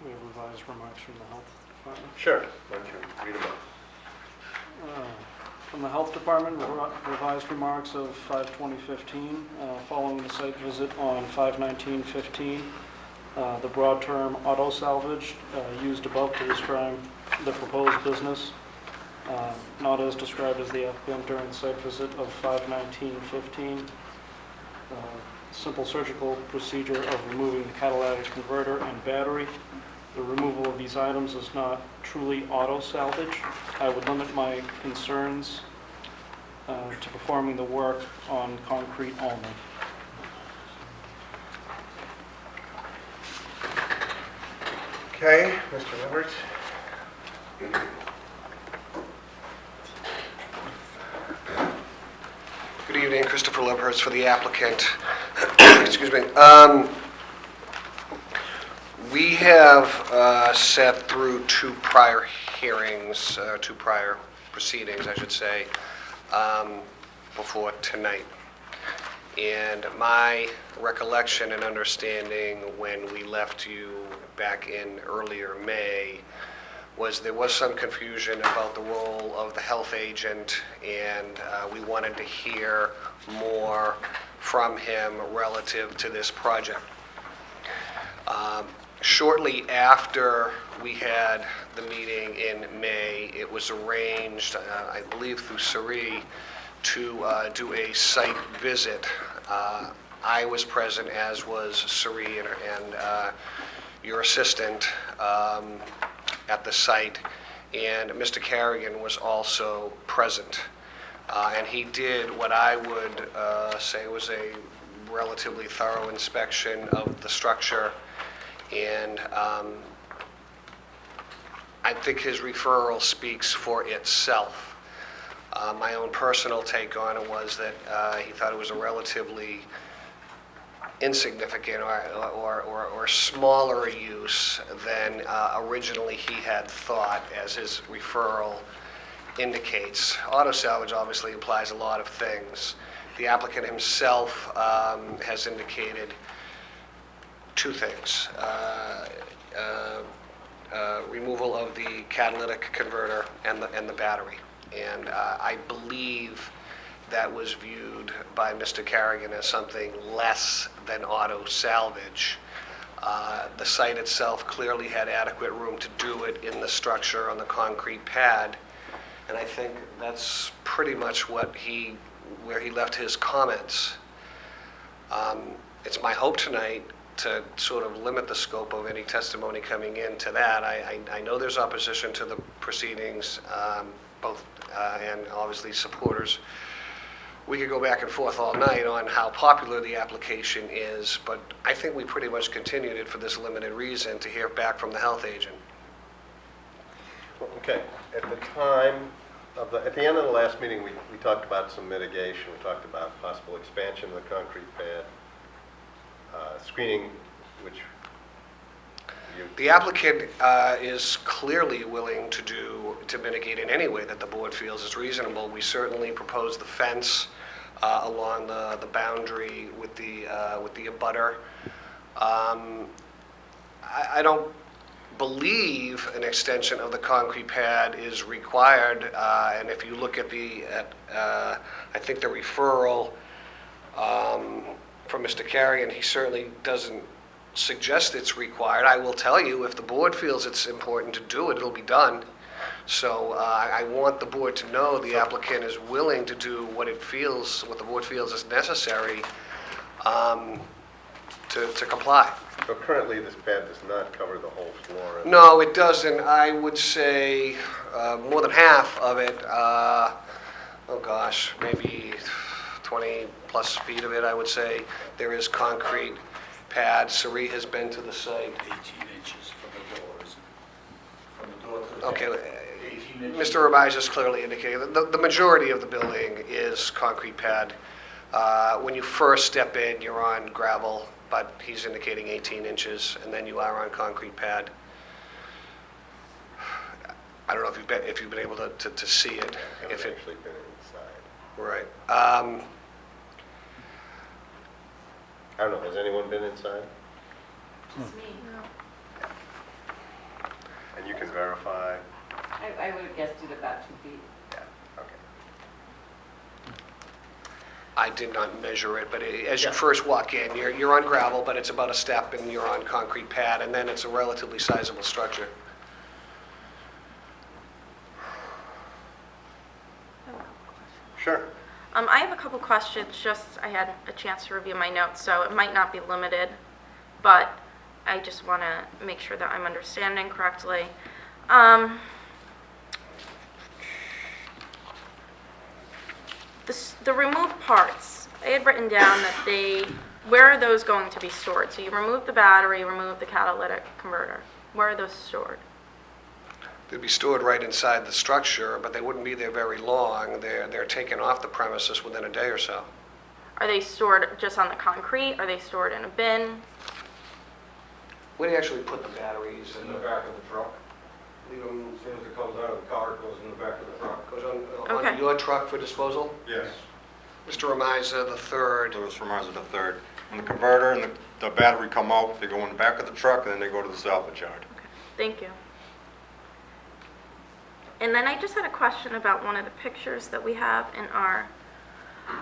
We have revised remarks from the health department. Sure. Why don't you read them up? From the health department, revised remarks of 5/20/15, following the site visit on 5/19/15. The broad term auto salvage used above to describe the proposed business, not as described as the applicant during the site visit of 5/19/15. Simple surgical procedure of removing the catalytic converter and battery. The removal of these items is not truly auto salvage. I would limit my concerns to performing the work on concrete only. Okay, Mr. Roberts? Good evening, Christopher Lephurst for the applicant. Excuse me. We have sat through two prior hearings, two prior proceedings, I should say, before tonight. And my recollection and understanding when we left you back in earlier May was there was some confusion about the role of the health agent, and we wanted to hear more from him relative to this project. Shortly after we had the meeting in May, it was arranged, I believe through Sari, to do a site visit. I was present, as was Sari and your assistant at the site, and Mr. Carrigan was also present. And he did what I would say was a relatively thorough inspection of the structure, and I think his referral speaks for itself. My own personal take on it was that he thought it was a relatively insignificant or smaller use than originally he had thought, as his referral indicates. Auto salvage obviously implies a lot of things. The applicant himself has indicated two things. Removal of the catalytic converter and the battery. And I believe that was viewed by Mr. Carrigan as something less than auto salvage. The site itself clearly had adequate room to do it in the structure on the concrete pad, and I think that's pretty much where he left his comments. It's my hope tonight to sort of limit the scope of any testimony coming into that. I know there's opposition to the proceedings, both and obviously supporters. We could go back and forth all night on how popular the application is, but I think we pretty much continued it for this limited reason, to hear back from the health agent. Okay, at the end of the last meeting, we talked about some mitigation. We talked about possible expansion of the concrete pad, screening, which The applicant is clearly willing to mitigate in any way that the board feels is reasonable. We certainly proposed the fence along the boundary with the abutter. I don't believe an extension of the concrete pad is required, and if you look at I think the referral from Mr. Carrigan, he certainly doesn't suggest it's required. I will tell you, if the board feels it's important to do it, it'll be done. So I want the board to know the applicant is willing to do what the board feels is necessary to comply. So currently, this pad does not cover the whole floor. No, it doesn't. I would say more than half of it, oh gosh, maybe 20-plus feet of it, I would say. There is concrete pad. Sari has been to the site. 18 inches from the doors, from the door to the... Okay, Mr. Rabaj has clearly indicated that the majority of the building is concrete pad. When you first step in, you're on gravel, but he's indicating 18 inches, and then you are on concrete pad. I don't know if you've been able to see it. I haven't actually been inside. Right. I don't know, has anyone been inside? Just me. And you can verify? I would have guessed it about 2 feet. Yeah, okay. I did not measure it, but as you Yeah. first walk in, you're on gravel, but it's about a step, and you're on concrete pad, and then it's a relatively sizable structure. Sure. I have a couple questions, just I had a chance to review my notes, so it might not be limited, but I just want to make sure that I'm understanding correctly. The removed parts, I had written down that where are those going to be stored? So you remove the battery, remove the catalytic converter. Where are those stored? They'd be stored right inside the structure, but they wouldn't be there very long. They're taken off the premises within a day or so. Are they stored just on the concrete? Are they stored in a bin? Where do you actually put the batteries? In the back of the truck. Leave them, As soon as it comes out of the car, it goes in the back of the truck. goes on Okay. your truck for disposal? Yes. Mr. Remiza the third. So it's from ours the third. When the converter and the battery come out, they go in the back of the truck, and then they go to the salvage yard. Thank you. And then I just had a question about one of the pictures that we have in our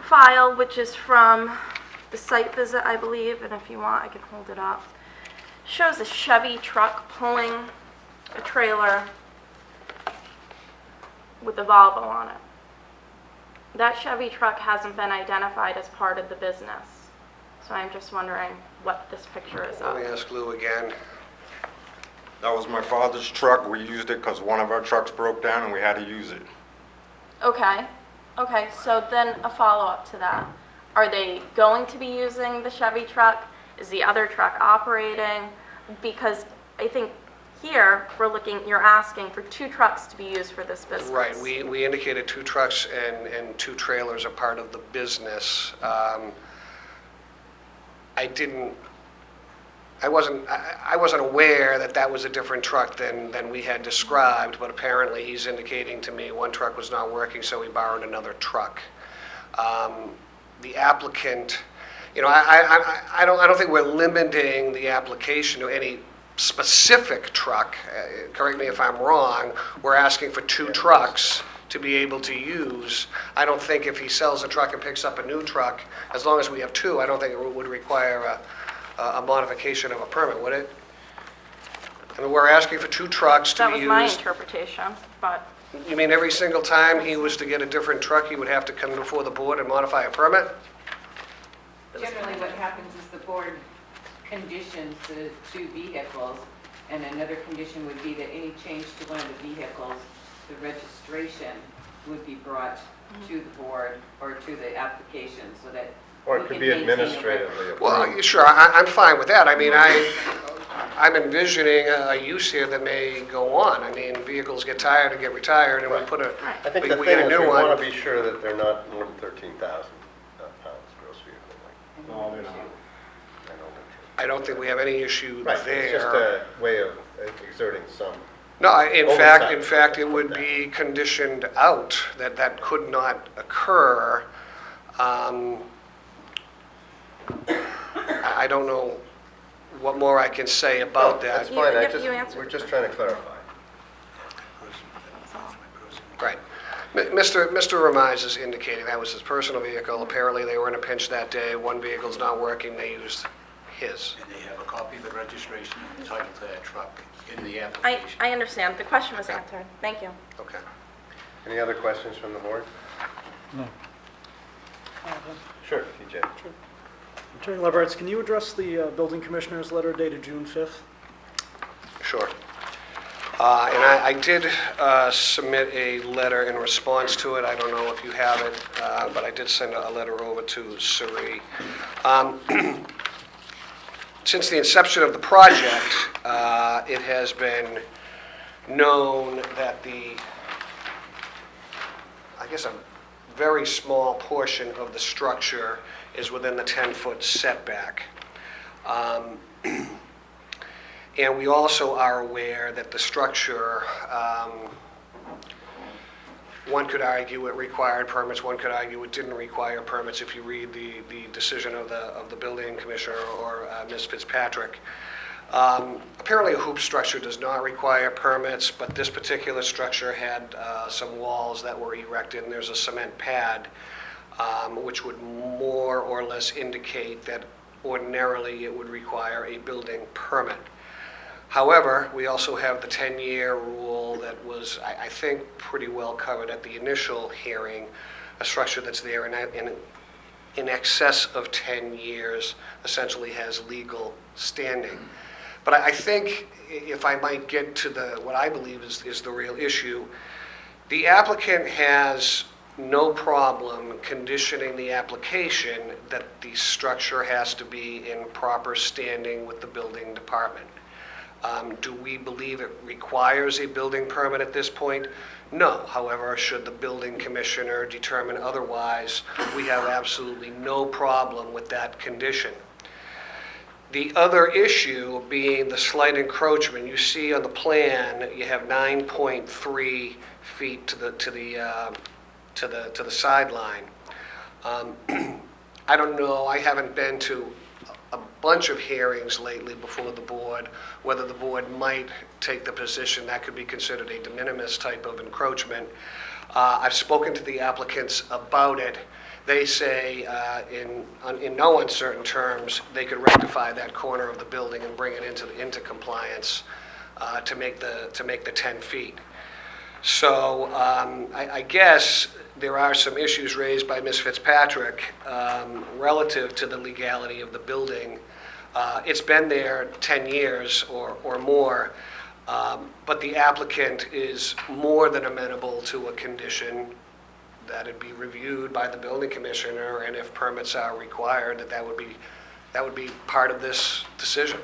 file, which is from the site visit, I believe, and if you want, I can hold it up. Shows a Chevy truck pulling a trailer with a Volvo on it. That Chevy truck hasn't been identified as part of the business, so I'm just wondering what this picture is Let of. me ask Lou again. That was my father's truck. We used it because one of our trucks broke down, and we had to use it. Okay, so then a follow-up to that. Are they going to be using the Chevy truck? Is the other truck operating? Because I think here, you're asking for 2 trucks to be used for this business. Right, we indicated 2 trucks and 2 trailers are part of the business. I wasn't aware that was a different truck than we had described, but apparently he's indicating to me one truck was not working, so we borrowed another truck. The applicant, I don't think we're limiting the application to any specific truck. Correct me if I'm wrong. We're asking for 2 trucks to be able to use. I don't think if he sells a truck and picks up a new truck, as long as we have 2, I don't think it would require a modification of a permit, would it? I mean, we're asking for 2 trucks to That be was used. my interpretation, but You mean every single time he was to get a different truck, he would have to come before the board and modify a permit? Generally, what happens is the board conditions the 2 vehicles, and another condition would be that any change to one of the vehicles, the registration would be brought to the board or to the application so that Or we it could can be maintain a administratively approved. Well, sure, I'm fine with that. I mean, I'm envisioning a use here that may go on. I mean, vehicles get tired and get retired, and we Right. put I think the we thing get a is, new we one. want to be sure that they're not more than 13,000 pounds gross vehicle weight. No, they're not. I don't think we have any issue Right, it's just there. a way of exerting some, No, in oversight. fact, it would be conditioned out that that could not occur. I don't know what more I can say about that. that's fine, You answered we're the just trying to clarify. Right. Mr. Remize is indicating that was his personal vehicle. Apparently, they were in a pinch that day. One vehicle's not working. They used his. And they have a copy of the registration and the title to that truck in the application. I understand. The question was answered. Thank you. Okay. Any other questions from the board? No. Sure, TJ. Attorney Leverts, can you address the building commissioner's letter dated June 5th? Sure. And I did submit a letter in response to it. I don't know if you have it, but I did send a letter over to Suri. Since the inception of the project, it has been known that I guess a very small portion of the structure is within the 10-foot setback. And we also are aware that the structure, one could argue it required permits, one could argue it didn't require permits if you read the decision of the building commissioner or Ms. Fitzpatrick. Apparently a hoop structure does not require permits, but this particular structure had some walls that were erected, and there's a cement pad, which would more or less indicate that ordinarily it would require a building permit. However, we also have the 10-year rule that was, I think, pretty well covered at the initial hearing. A structure that's there in excess of 10 years essentially has legal standing. But I think, if I might get to what I believe is the real issue, the applicant has no problem conditioning the application that the structure has to be in proper standing with the building department. Do we believe it requires a building permit at this point? No. However, should the building commissioner determine otherwise, we have absolutely no problem with that condition. The other issue being the slight encroachment. You see on the plan, you have 9.3 feet to the sideline. I don't know. I haven't been to a bunch of hearings lately before the board, whether the board might take the position that could be considered a de minimis type of encroachment. I've spoken to the applicants about it. They say in no uncertain terms they could rectify that corner of the building and bring it into compliance to make the 10 feet. So I guess there are some issues raised by Ms. Fitzpatrick relative to the legality of the building. It's been there 10 years or more, but the applicant is more than amenable to a condition that it be reviewed by the building commissioner, and if permits are required, that would be part of this decision.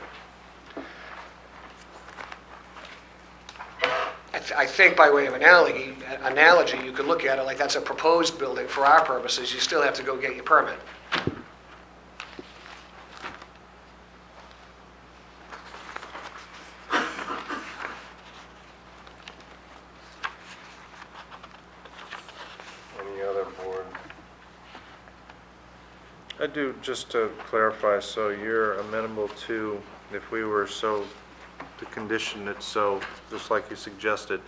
I think by way of analogy, you could look at it like that's a proposed building for our purposes. You still have to go get your permit. Any other board? I do, just to clarify, so you're amenable to, if we were so to condition it so, just like you suggested,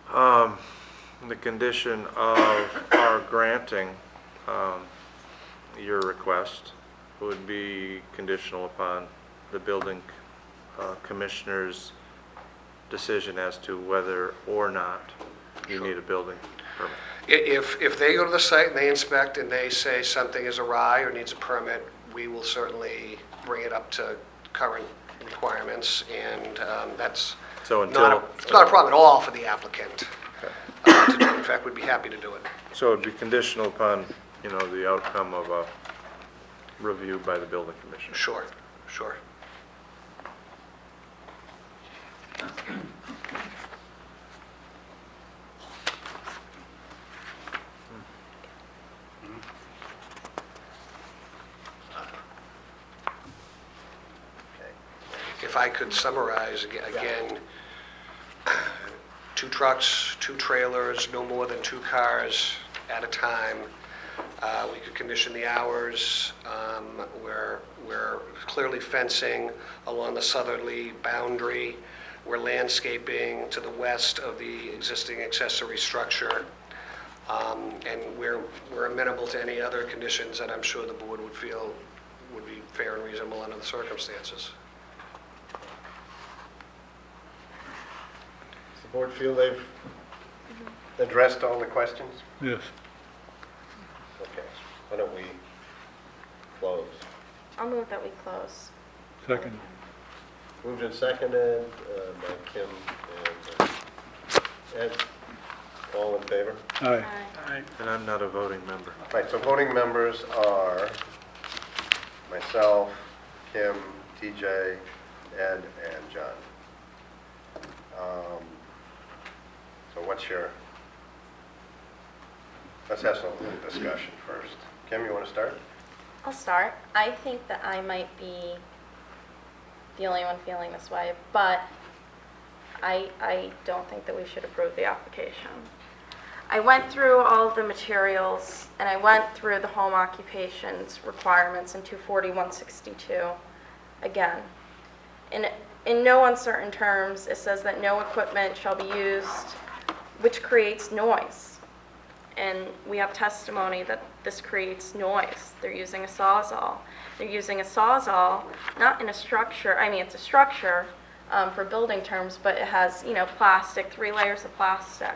the condition of our granting your request would be conditional upon the building commissioner's decision as to whether or not you need a building permit. If they go to the site and they inspect and they say something is awry or needs a permit, we will certainly bring it up to current requirements, and that's So it's not a problem at all for the applicant to do. In fact, we'd be happy to do it. So it'd be conditional upon, the outcome of a review by the building commissioner. Sure. If I could summarize again, 2 trucks, 2 trailers, no more than 2 cars at a time. We could condition the hours. We're clearly fencing along the southerly boundary. We're landscaping to the west of the existing accessory structure. And we're amenable to any other conditions that I'm sure the board would feel would be fair and reasonable under the circumstances. Does the board feel they've addressed all the questions? Yes. Okay, why don't we close? I'll move that we close. Second. Moved and seconded by Kim and Ed. All in favor? Aye. Aye. And I'm not a voting member. Right, so voting members are myself, Kim, TJ, Ed, and John. So what's your, let's have some discussion first. Kim, you want to start? I'll start. I think that I might be the only one feeling this way, but I don't think that we should approve the application. I went through all of the materials, and I went through the home occupations requirements in 24162 again. In no uncertain terms, it says that no equipment shall be used which creates noise. And we have testimony that this creates noise. They're using a Sawzall. They're using a Sawzall, not in a structure, I mean, it's a structure for building terms, but it has, plastic, 3 layers of plastic.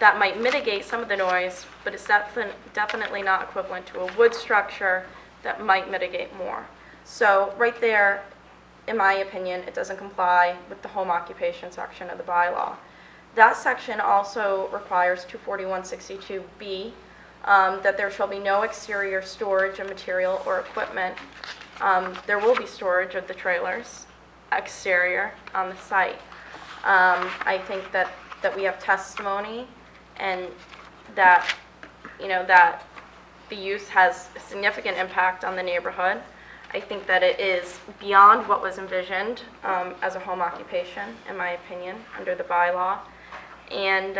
That might mitigate some of the noise, but it's definitely not equivalent to a wood structure that might mitigate more. So right there, in my opinion, it doesn't comply with the home occupation section of the bylaw. That section also requires 24162B, that there shall be no exterior storage of material or equipment. There will be storage of the trailers, exterior, on the site. I think that we have testimony and that, that the use has a significant impact on the neighborhood. I think that it is beyond what was envisioned as a home occupation, in my opinion, under the bylaw. And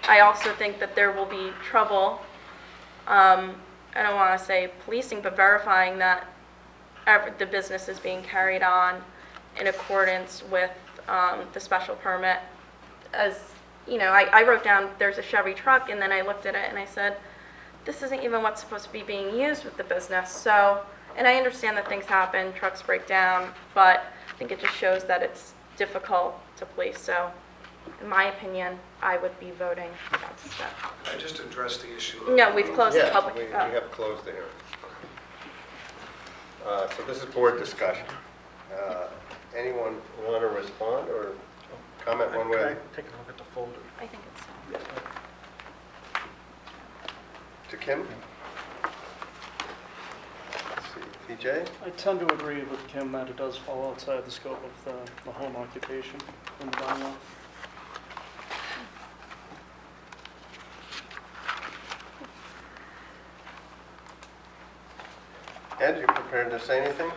I also think that there will be trouble, I don't want to say policing, but verifying that the business is being carried on in accordance with the special permit. As I wrote down there's a Chevy truck, and then I looked at it and I said, this isn't even what's supposed to be being used with the business. So, and I understand that things happen, trucks break down, but I think it just shows that it's difficult to police. So, in my opinion, I would be voting against it. I just addressed the issue. No, we've closed the Yes, public. we have closed the hearing. So this is board discussion. Anyone want to respond or comment one way? Take a look at the folder. I think it's. To Kim? Let's see, TJ? I tend to agree with Kim that it does fall outside the scope of the home occupation in the bylaw. Ed, you prepared to say anything?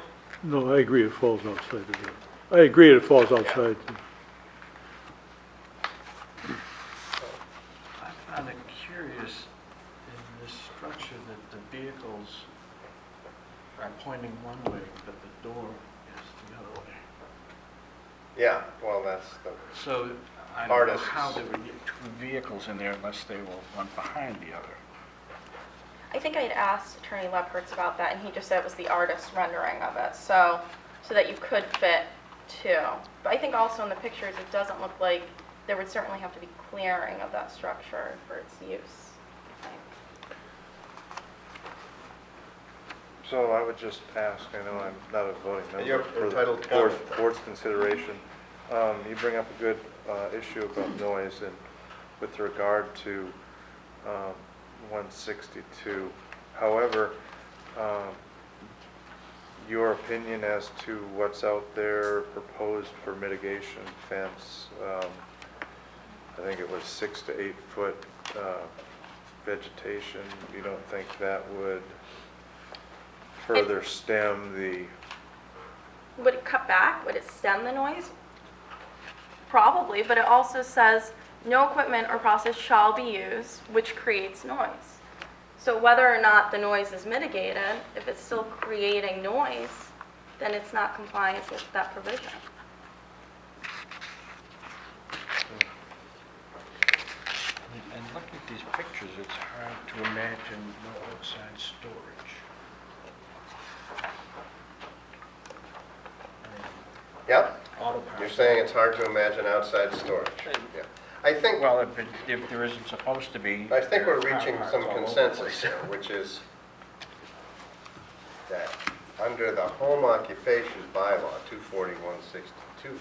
No, I agree it falls outside of that. I agree it falls outside. I found it curious in this structure that the vehicles are pointing one way, but the door is the other way. Yeah, well, that's the, So I don't know Artists. how there would get 2 vehicles in there unless they were one behind the other. I think I'd asked Attorney Leppertz about that, and he just said it was the artist's rendering of it, so that you could fit 2. But I think also in the pictures, it doesn't look like there would certainly have to be clearing of that structure for its use. I think. So I would just ask, I know I'm not a voting member. You're for the entitled to comment. board's consideration. You bring up a good issue about noise, and with regard to 162. However, your opinion as to what's out there proposed for mitigation fence, I think it was 6 to 8 foot vegetation. You don't think that would further stem the... Would it cut back? Would it stem the noise? Probably, but it also says no equipment or process shall be used which creates noise. So whether or not the noise is mitigated, if it's still creating noise, then it's not compliant with that provision. And looking at these pictures, it's hard to imagine no outside storage. Yep, auto you're parts. saying it's hard to imagine outside storage. Yeah. I think, Well, if there isn't supposed to be. I think we're there are car reaching parks some all over the consensus place. here, which is that under the home occupation bylaw, 24162,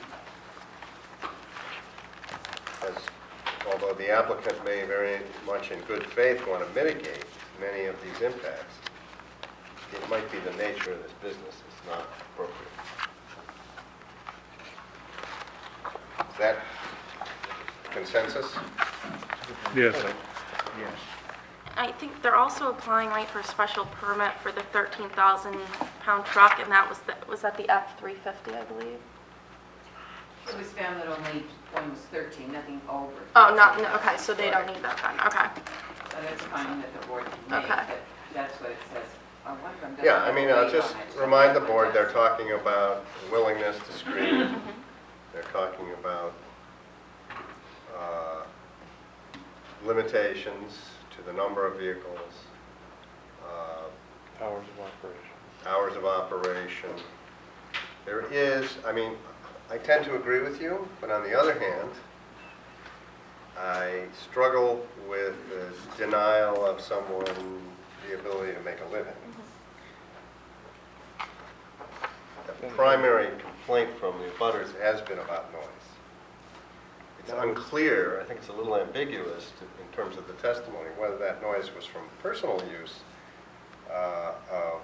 although the applicant may very much in good faith want to mitigate many of these impacts, it might be the nature of this business is not appropriate. Is that consensus? Yes. Yes. I think they're also applying, right, for a special permit for the 13,000-pound truck, and that was at the F-350, I believe? It was found that only one was 13, nothing over. Oh, no, okay, so they don't need that then, okay. So that's fine that the board can make, Okay. but that's what it says. One of them doesn't Yeah, I have mean, a I'll weight just on it. remind the board, they're talking about willingness to screen. They're talking about limitations to the number of vehicles, Hours of operation. hours of operation. There is, I mean, I tend to agree with you, but on the other hand, I struggle with the denial of someone the ability to make a living. The primary complaint from the abutters has been about noise. It's unclear, I think it's a little ambiguous in terms of the testimony, whether that noise was from personal use of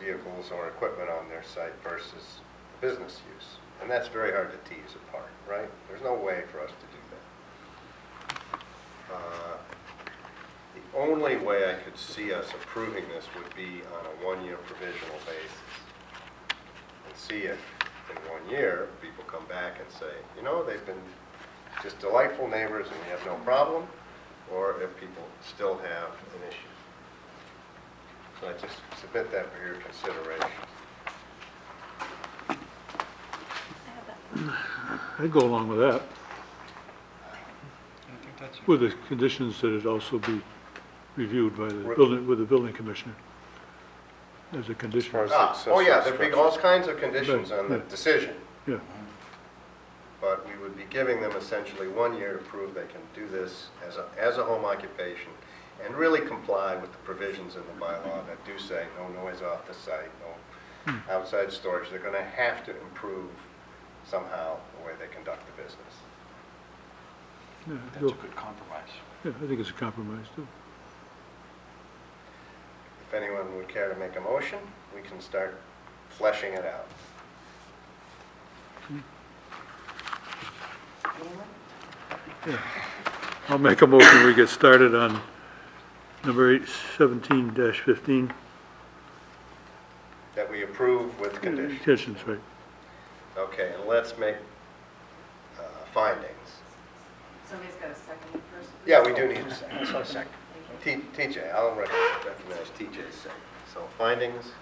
vehicles or equipment on their site versus business use. And that's very hard to tease apart, right? There's no way for us to do that. The only way I could see us approving this would be on a one-year provisional basis. And see if in 1 year, people come back and say, you know, they've been just delightful neighbors and we have no problem, or if people still have an issue. So I just submit that for your consideration. I'd go along with that, I think that's. with the conditions that it also be reviewed by the building commissioner as a condition. far as- Oh yeah, there'd be all kinds of conditions on the Right. decision, Yeah, but we would be giving them essentially 1 year to prove they can do this as a home occupation and really comply with the provisions in the bylaw that do say no noise off the site, no outside storage. They're going to have to improve somehow the way they conduct the business. yeah, That's a good compromise. yeah, I think it's a compromise too. If anyone would care to make a motion, we can start fleshing it out. I'll make a motion, we get started on number 17-15. That we approve with conditions. Conditions, right. Okay, and let's make findings. Somebody's got a second it first? Yeah, we do need a second. So second. TJ, I'll recognize TJ's second. So findings.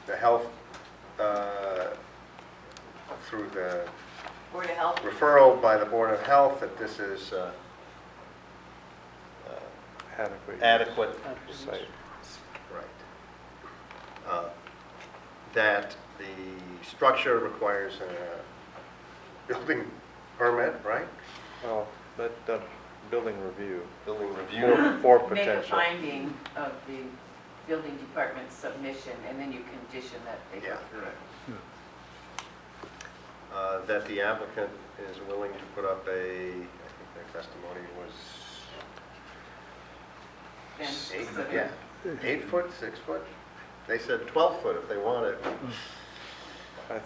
The health, through the Board of Health? referral by the Board of Health that this is Adequate. adequate. Site. Right. That the structure requires a building permit, right? Oh, but building review. Building review. For Make a potential. finding of the building department's submission, and then you condition that they go Yeah. through it. That the applicant is willing to put up a, I think their testimony was Then 8, specific. yeah, 8 foot, 6 foot? They said 12 foot if they wanted.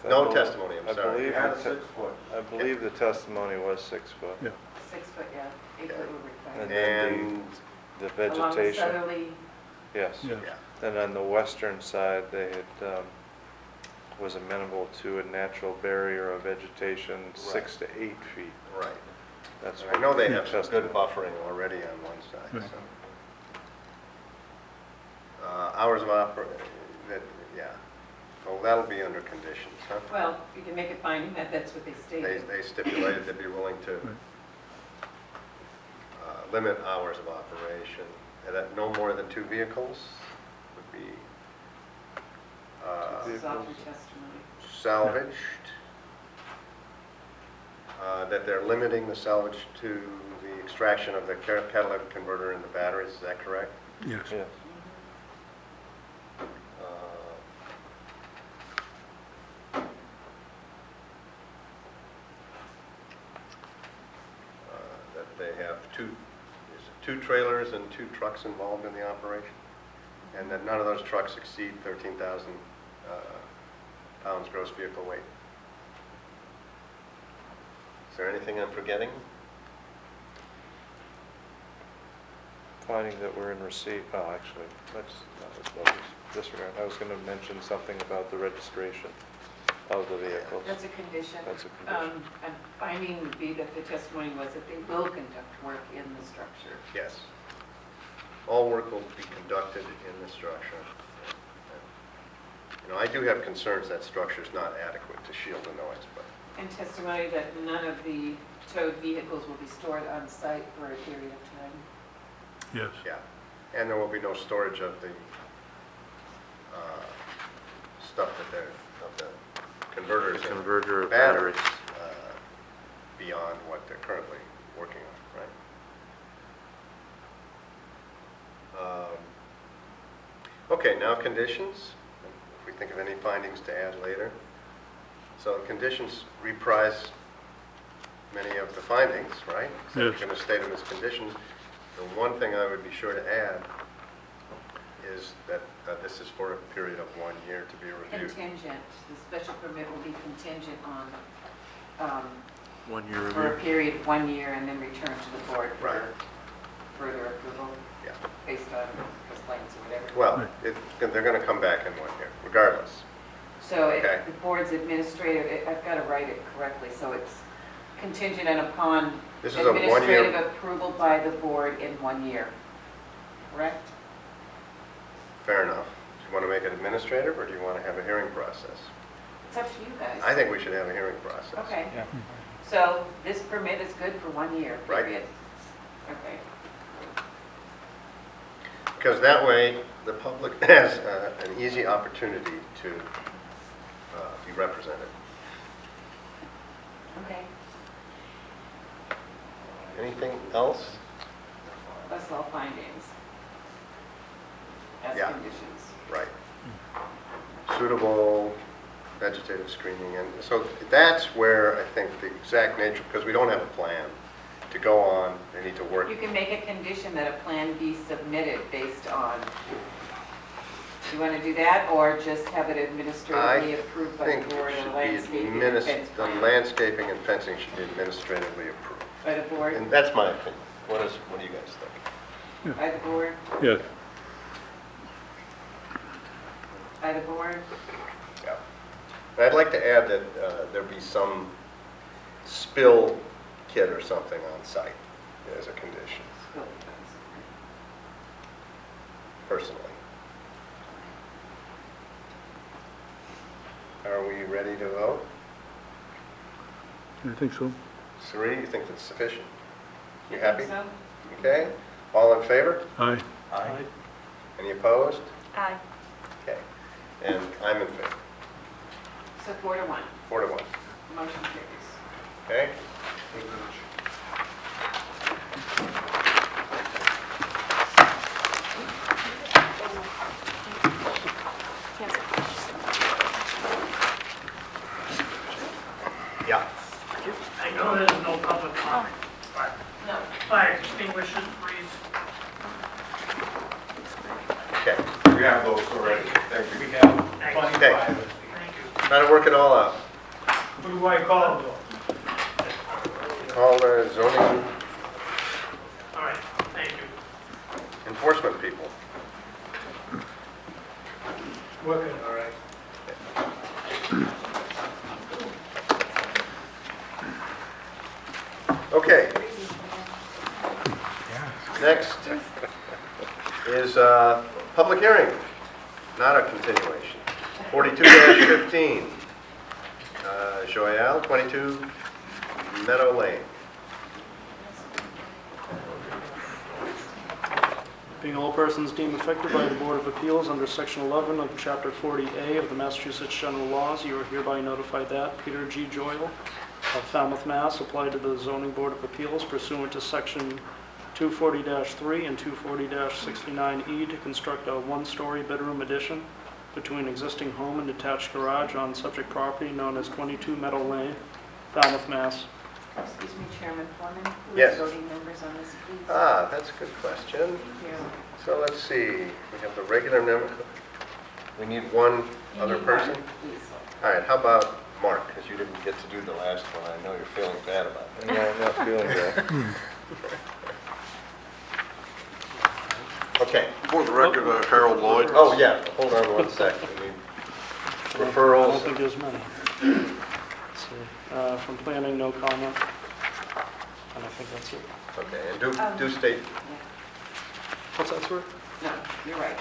No testimony, I'm sorry. I believe the testimony was 6 foot. Yeah. 6 foot, yeah, 8 foot would require. And then And, the Along the vegetation, southerly, yes. Yeah. yeah, And on the western side, they had, was amenable to a natural barrier of vegetation 6 to 8 feet. right. That's I know they have some testimony. good buffering already on one side, Right. so. Hours of yeah. Oh, that'll be under conditions, huh? well, you can make a finding that that's what they stated. They stipulated they'd be willing to Right. limit hours of operation, and that no more than 2 vehicles would be Soften testimony. salvaged, that they're limiting the salvage to the extraction of the catalytic converter and the batteries, is that correct? Yes. Yes. That they have two trailers and 2 trucks involved in the operation, and that none of those trucks exceed 13,000 pounds gross vehicle weight. Is there anything I'm forgetting? Finding that we're in receipt, oh, actually, that's disregard. I was going to mention something about the registration of the vehicles. That's a condition. That's a condition. And finding would be that the testimony was that they will conduct work in the structure. Yes. All work will be conducted in the structure. You know, I do have concerns that structure is not adequate to shield the noise, but And testimony that none of the towed vehicles will be stored on site for a period of time. Yes. yeah. And there will be no storage of the stuff of the converters. and Converter of batteries batteries. beyond what they're currently working on, right? Okay, now conditions. If we think of any findings to add later. So conditions reprise many of the findings, right? So Yes. we're going to state them as conditions. The one thing I would be sure to add is that this is for a period of 1 year to be reviewed. Contingent, the special permit will be contingent on, 1 year for a review. period of 1 year and then return to the board for Right. further approval Yeah. based on complaints or whatever. Well, they're going to come back in 1 year, regardless. So if Okay. the board's administrative, I've got to write it correctly, so it's contingent and upon This is a 1 year. administrative approval by the board in 1 year, correct? Fair enough. Do you want to make it administrative, or do you want to have a hearing process? It's up to you guys. I think we should have a hearing process. Okay, Yeah. so this permit is good for 1 year, Right. period. Okay. Because that way, the public has an easy opportunity to be represented. Okay, Anything else? that's all findings. As Yeah. conditions. Right. Suitable vegetative screening, and so that's where I think the exact nature, because we don't have a plan to go on, they need to work. You can make a condition that a plan be submitted based on, do you want to do that, or just have it administratively approved by think the board, it or should be landscaping and fence the plan? landscaping and fencing should be administratively approved. By the board, And that's my opinion. What do you guys think? by the board, Yes. by the board? Yeah. And I'd like to add that there be some spill kit or something on site as a condition, Spill fence. personally. Are we ready to vote? I think so. Sri, you think that's sufficient? You I happy? think so. Okay. All in favor? Aye. Aye. Any opposed? Aye. Okay. And I'm in favor. So 4-1, 4-1. motion carries. Okay? Yeah. I know there's no public comment, but fire extinguishers, please. Okay. We have those already. Thank you. We have Thank 25. Thank you. Try to work it all out. Who do I call, though? Call the zoning All right, thank you. enforcement people. Working, all right. Okay. Next is public hearing, not a continuation. 42-15, Joyal, 22 Meadow Lane. Being all persons deemed affected by the Board of Appeals under Section 11 of Chapter 40A of the Massachusetts General Laws, you are hereby notified that Peter G. Joyle of Falmouth, Mass. applied to the Zoning Board of Appeals pursuant to Section 240-3 and 240-69E to construct a one-story bedroom addition between existing home and detached garage on subject property known as 22 Meadow Lane, Falmouth, Mass. Excuse me, Chairman Fleming? Yes. Who are voting members on this, please? That's a good question. Thank you. So let's see, we have the regular member, we need one You other need one, person? please. All right, how about Mark, because you didn't get to do the last one, I know you're feeling bad about that. No, I'm not feeling that. Okay, For the record, Harold Lloyd. oh yeah, hold on one sec, we need I don't referrals. think there's many. Let's see. From planning, no comment. And I think that's it. Okay, and do state, What's that, sir? No, you're right.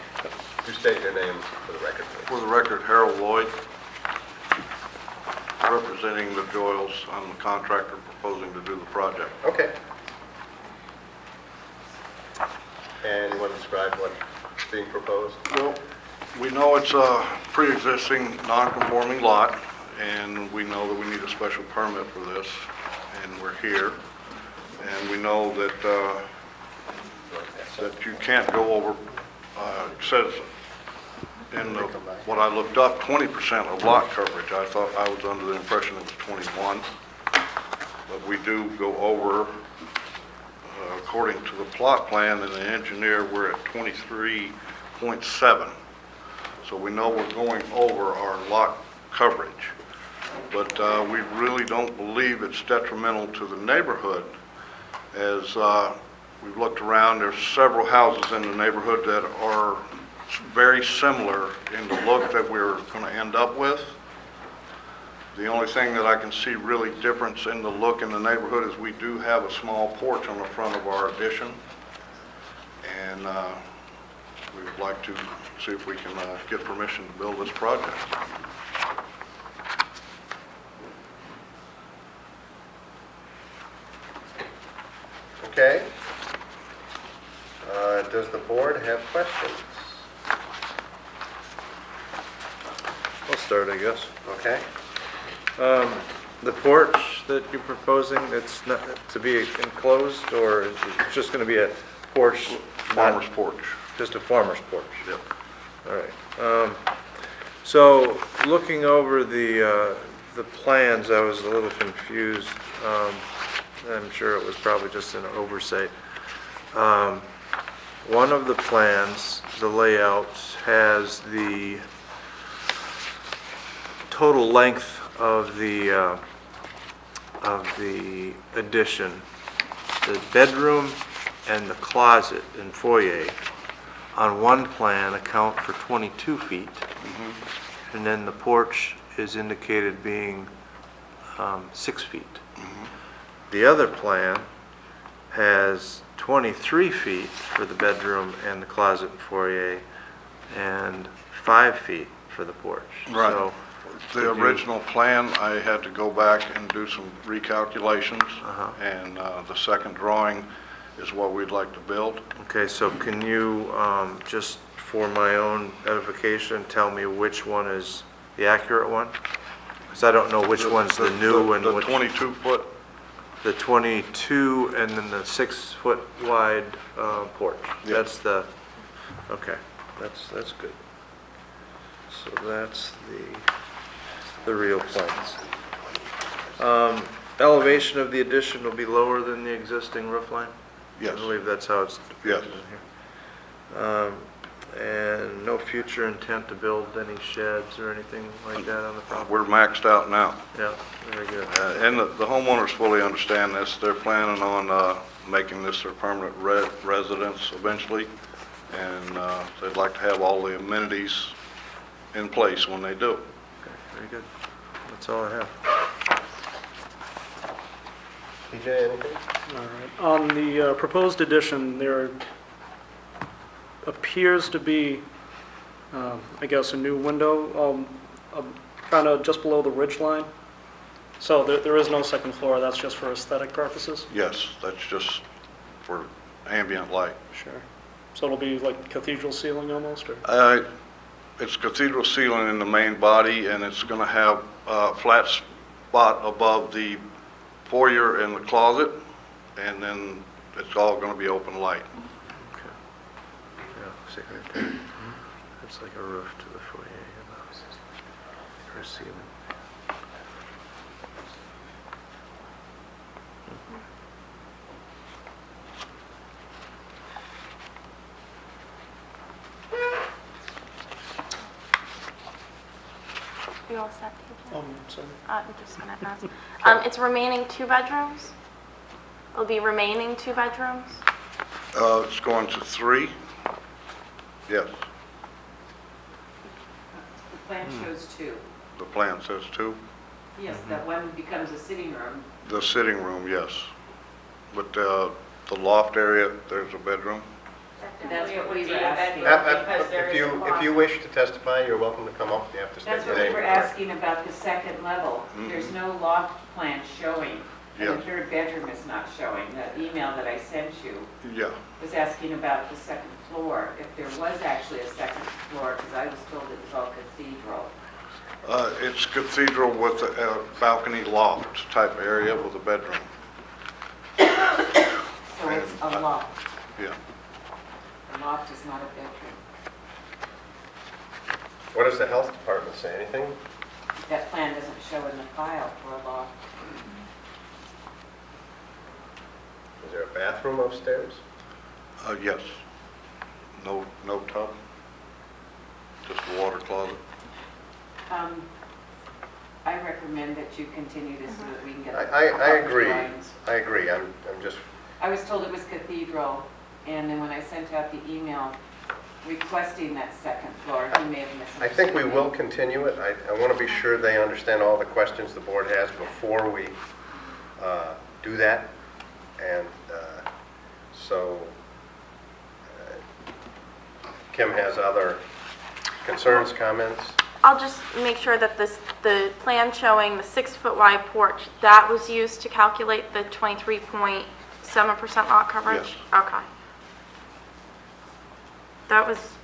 do state your name for the record, please. For the record, Harold Lloyd, representing the Joyles. I'm the contractor proposing to do the project. Okay. And you want to describe what's being proposed? Well, we know it's a pre-existing non-conforming lot, and we know that we need a special permit for this, and we're here. And we know that that you can't go over, it says in what I looked up, 20% of lot coverage. I thought, I was under the impression it was 21, but we do go over, according to the plot plan and the engineer, we're at 23.7. So we know we're going over our lot coverage, but we really don't believe it's detrimental to the neighborhood. As we've looked around, there's several houses in the neighborhood that are very similar in the look that we're going to end up with. The only thing that I can see really difference in the look in the neighborhood is we do have a small porch on the front of our addition, and we would like to see if we can get permission to build this project. Okay. Does the board have questions? I'll start, I guess. Okay. The porch that you're proposing, it's not to be enclosed, or is it just going to be a porch? Farmer's porch. Just a farmer's porch? Yep. All right. So looking over the plans, I was a little confused. I'm sure it was probably just an oversight. One of the plans, the layout, has the total length of the addition. The bedroom and the closet and foyer on one plan account for 22 feet. And then the porch is indicated being 6 feet. The other plan has 23 feet for the bedroom and the closet and foyer, and 5 feet for the porch. Right. So The original plan, I had to go back and do some recalculations, and the second drawing is what we'd like to build. Okay, so can you, just for my own edification, tell me which one is the accurate one? Because I don't know which one's the new and which... The 22-foot, The 22 and then the 6-foot wide porch. Yeah. That's the, okay, that's good. So that's the real plans. Elevation of the addition will be lower than the existing roof line? yes. I believe that's how it's Yes. depicted in here. And no future intent to build any sheds or anything like that on the property? We're maxed out now. Yeah, very good. And the homeowners fully understand this. They're planning on making this their permanent residence eventually, and they'd like to have all the amenities in place when they do. Okay, very good. That's all I have. PJ, anything? All right. On the proposed addition, there appears to be, I guess, a new window, kind of just below the ridge line. So there is no second floor, that's just for aesthetic purposes? Yes, that's just for ambient light. Sure. So it'll be like cathedral ceiling almost, or? It's cathedral ceiling in the main body, and it's going to have a flat spot above the foyer and the closet, and then it's all going to be open light. Yeah, see right there. It's like a roof to the foyer, or ceiling. You all set, Teacher? Sorry. I'm just gonna ask. It's remaining 2 bedrooms? It'll be remaining 2 bedrooms? It's going to 3. Yes, The plan shows 2. the plan says 2. Yes, that one becomes a sitting room. The sitting room, yes. But the loft area, there's a bedroom. That's what we were asking. If you wish to testify, you're welcome to come up. You have to state That's your what we name. were asking about the second level. Mhm. There's no loft plan showing, and the Yes. 3rd bedroom is not showing. The email that I sent you Yeah. was asking about the second floor, if there was actually a second floor, because I was told it was all cathedral. It's cathedral with a balcony loft type area with a bedroom. So it's a loft. Yeah. A loft is not a bedroom. What does the health department say? Anything? That plan doesn't show in the file for a loft. Is there a bathroom upstairs? Yes. No tub. Just a water closet. I recommend that you continue this so that we can get. the I agree. drawings. I agree. I'm just, I was told it was cathedral, and then when I sent out the email requesting that second floor, he may have misunderstood. I think we will continue it. I want to be sure they understand all the questions the board has before we do that. And so Kim has other concerns, comments? I'll just make sure that the plan showing the 6-foot wide porch, that was used to calculate the 23.7% lot coverage? Yes. Okay. That was.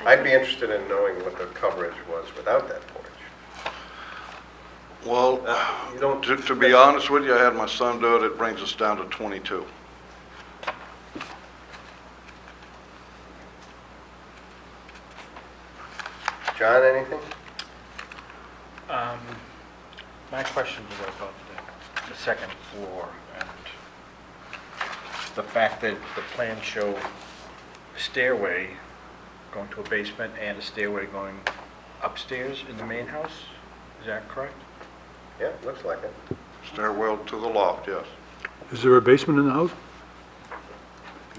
I'd be interested in knowing what the coverage was without that porch. Well, You don't, to be honest with you, I had my son do it. It brings us down to 22. John, anything? My question was about the second floor and the fact that the plans show a stairway going to a basement and a stairway going upstairs in the main house. Is that correct? Yeah, looks like it. Stairwell to the loft, yes. Is there a basement in the house?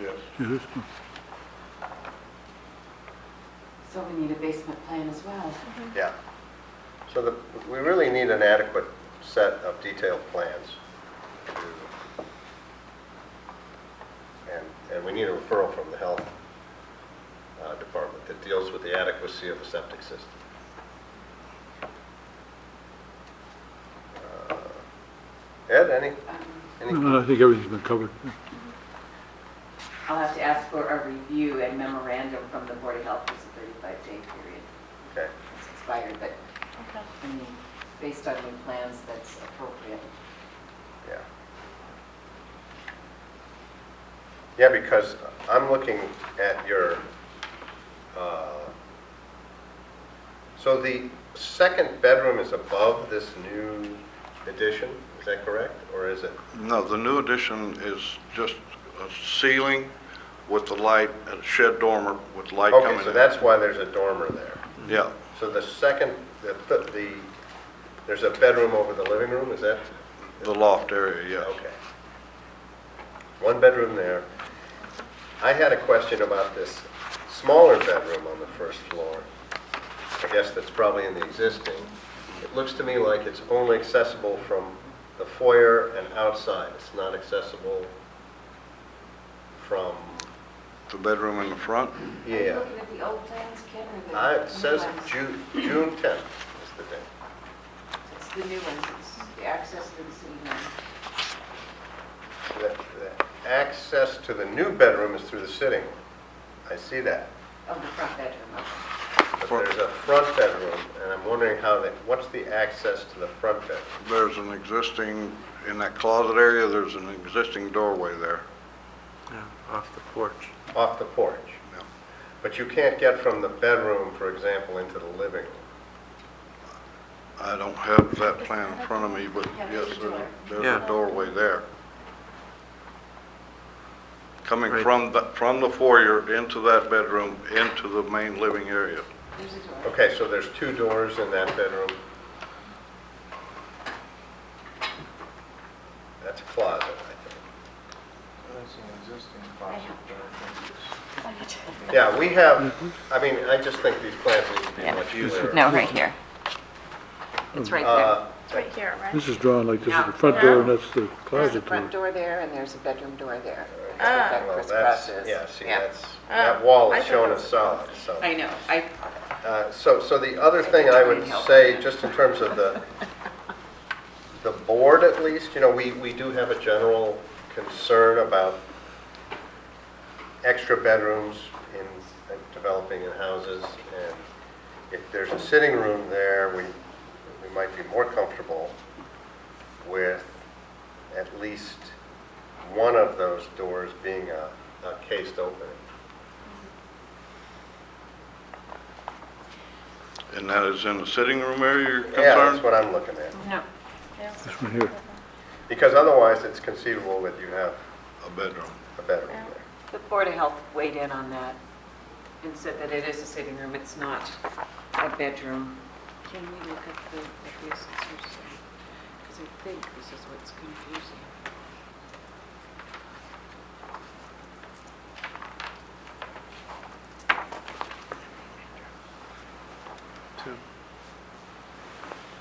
Yes. Yes. So we need a basement plan as well. Yeah. So we really need an adequate set of detailed plans. And we need a referral from the health department that deals with the adequacy of the septic system. Ed, any? No, I think everything's been covered. I'll have to ask for a review and memorandum from the Board of Health. It's a 35-day period. Okay. It's expired, but I mean, based on new plans, that's appropriate. Yeah. Yeah, because I'm looking at your, so the second bedroom is above this new addition, is that correct? Or is it? No, the new addition is just a ceiling with the light, a shed dormer with light coming in. Okay, so that's why there's a dormer there. Yeah, So the second, there's a bedroom over the living room, is that? the loft area, yes. Okay. One bedroom there. I had a question about this smaller bedroom on the first floor. I guess that's probably in the existing. It looks to me like it's only accessible from the foyer and outside. It's not accessible from, The bedroom in the front? Are you yeah. looking at the old plans, Ken, or the It says new ones? June 10th is the date. It's the new ones. It's the access to the city room. The access to the new bedroom is through the sitting room. I see that. Oh, the front bedroom, okay. But there's a front bedroom, and I'm wondering what's the access to the front bedroom? There's an existing, in that closet area, there's an existing doorway there. Off the porch. Off the porch. Yeah. But you can't get from the bedroom, for example, into the living room. I don't have that plan in front of me, but yes, there's a doorway there. Coming from the foyer into that bedroom, into the main living area. There's a door. Okay, so there's 2 doors in that bedroom. That's a closet, I think. That's an existing closet, but I think it's... Yeah, we have, I mean, I just think these plans need to be much clearer. No, right here. It's right there. It's right here, right? This is drawn like this is the front door and that's the There's a closet front door. door there, and there's a bedroom door there. Ah. Well, Crisscross that's, is. yeah, see, Yeah. that wall I is thought shown that as was- solid, so. I know, I, So the other thing I would say, just in terms of the board at least, you know, we do have a general concern about extra bedrooms in developing in houses, and if there's a sitting room there, we might be more comfortable with at least one of those doors being a cased opening. And that is in the sitting room area you're concerned? Yeah, that's what I'm looking at. no. This one here. Because otherwise, it's conceivable that you have A bedroom. a bedroom there. The Board of Health weighed in on that and said that it is a sitting room, it's not a bedroom. Can we look at the assessor's? Because I think this is what's confusing.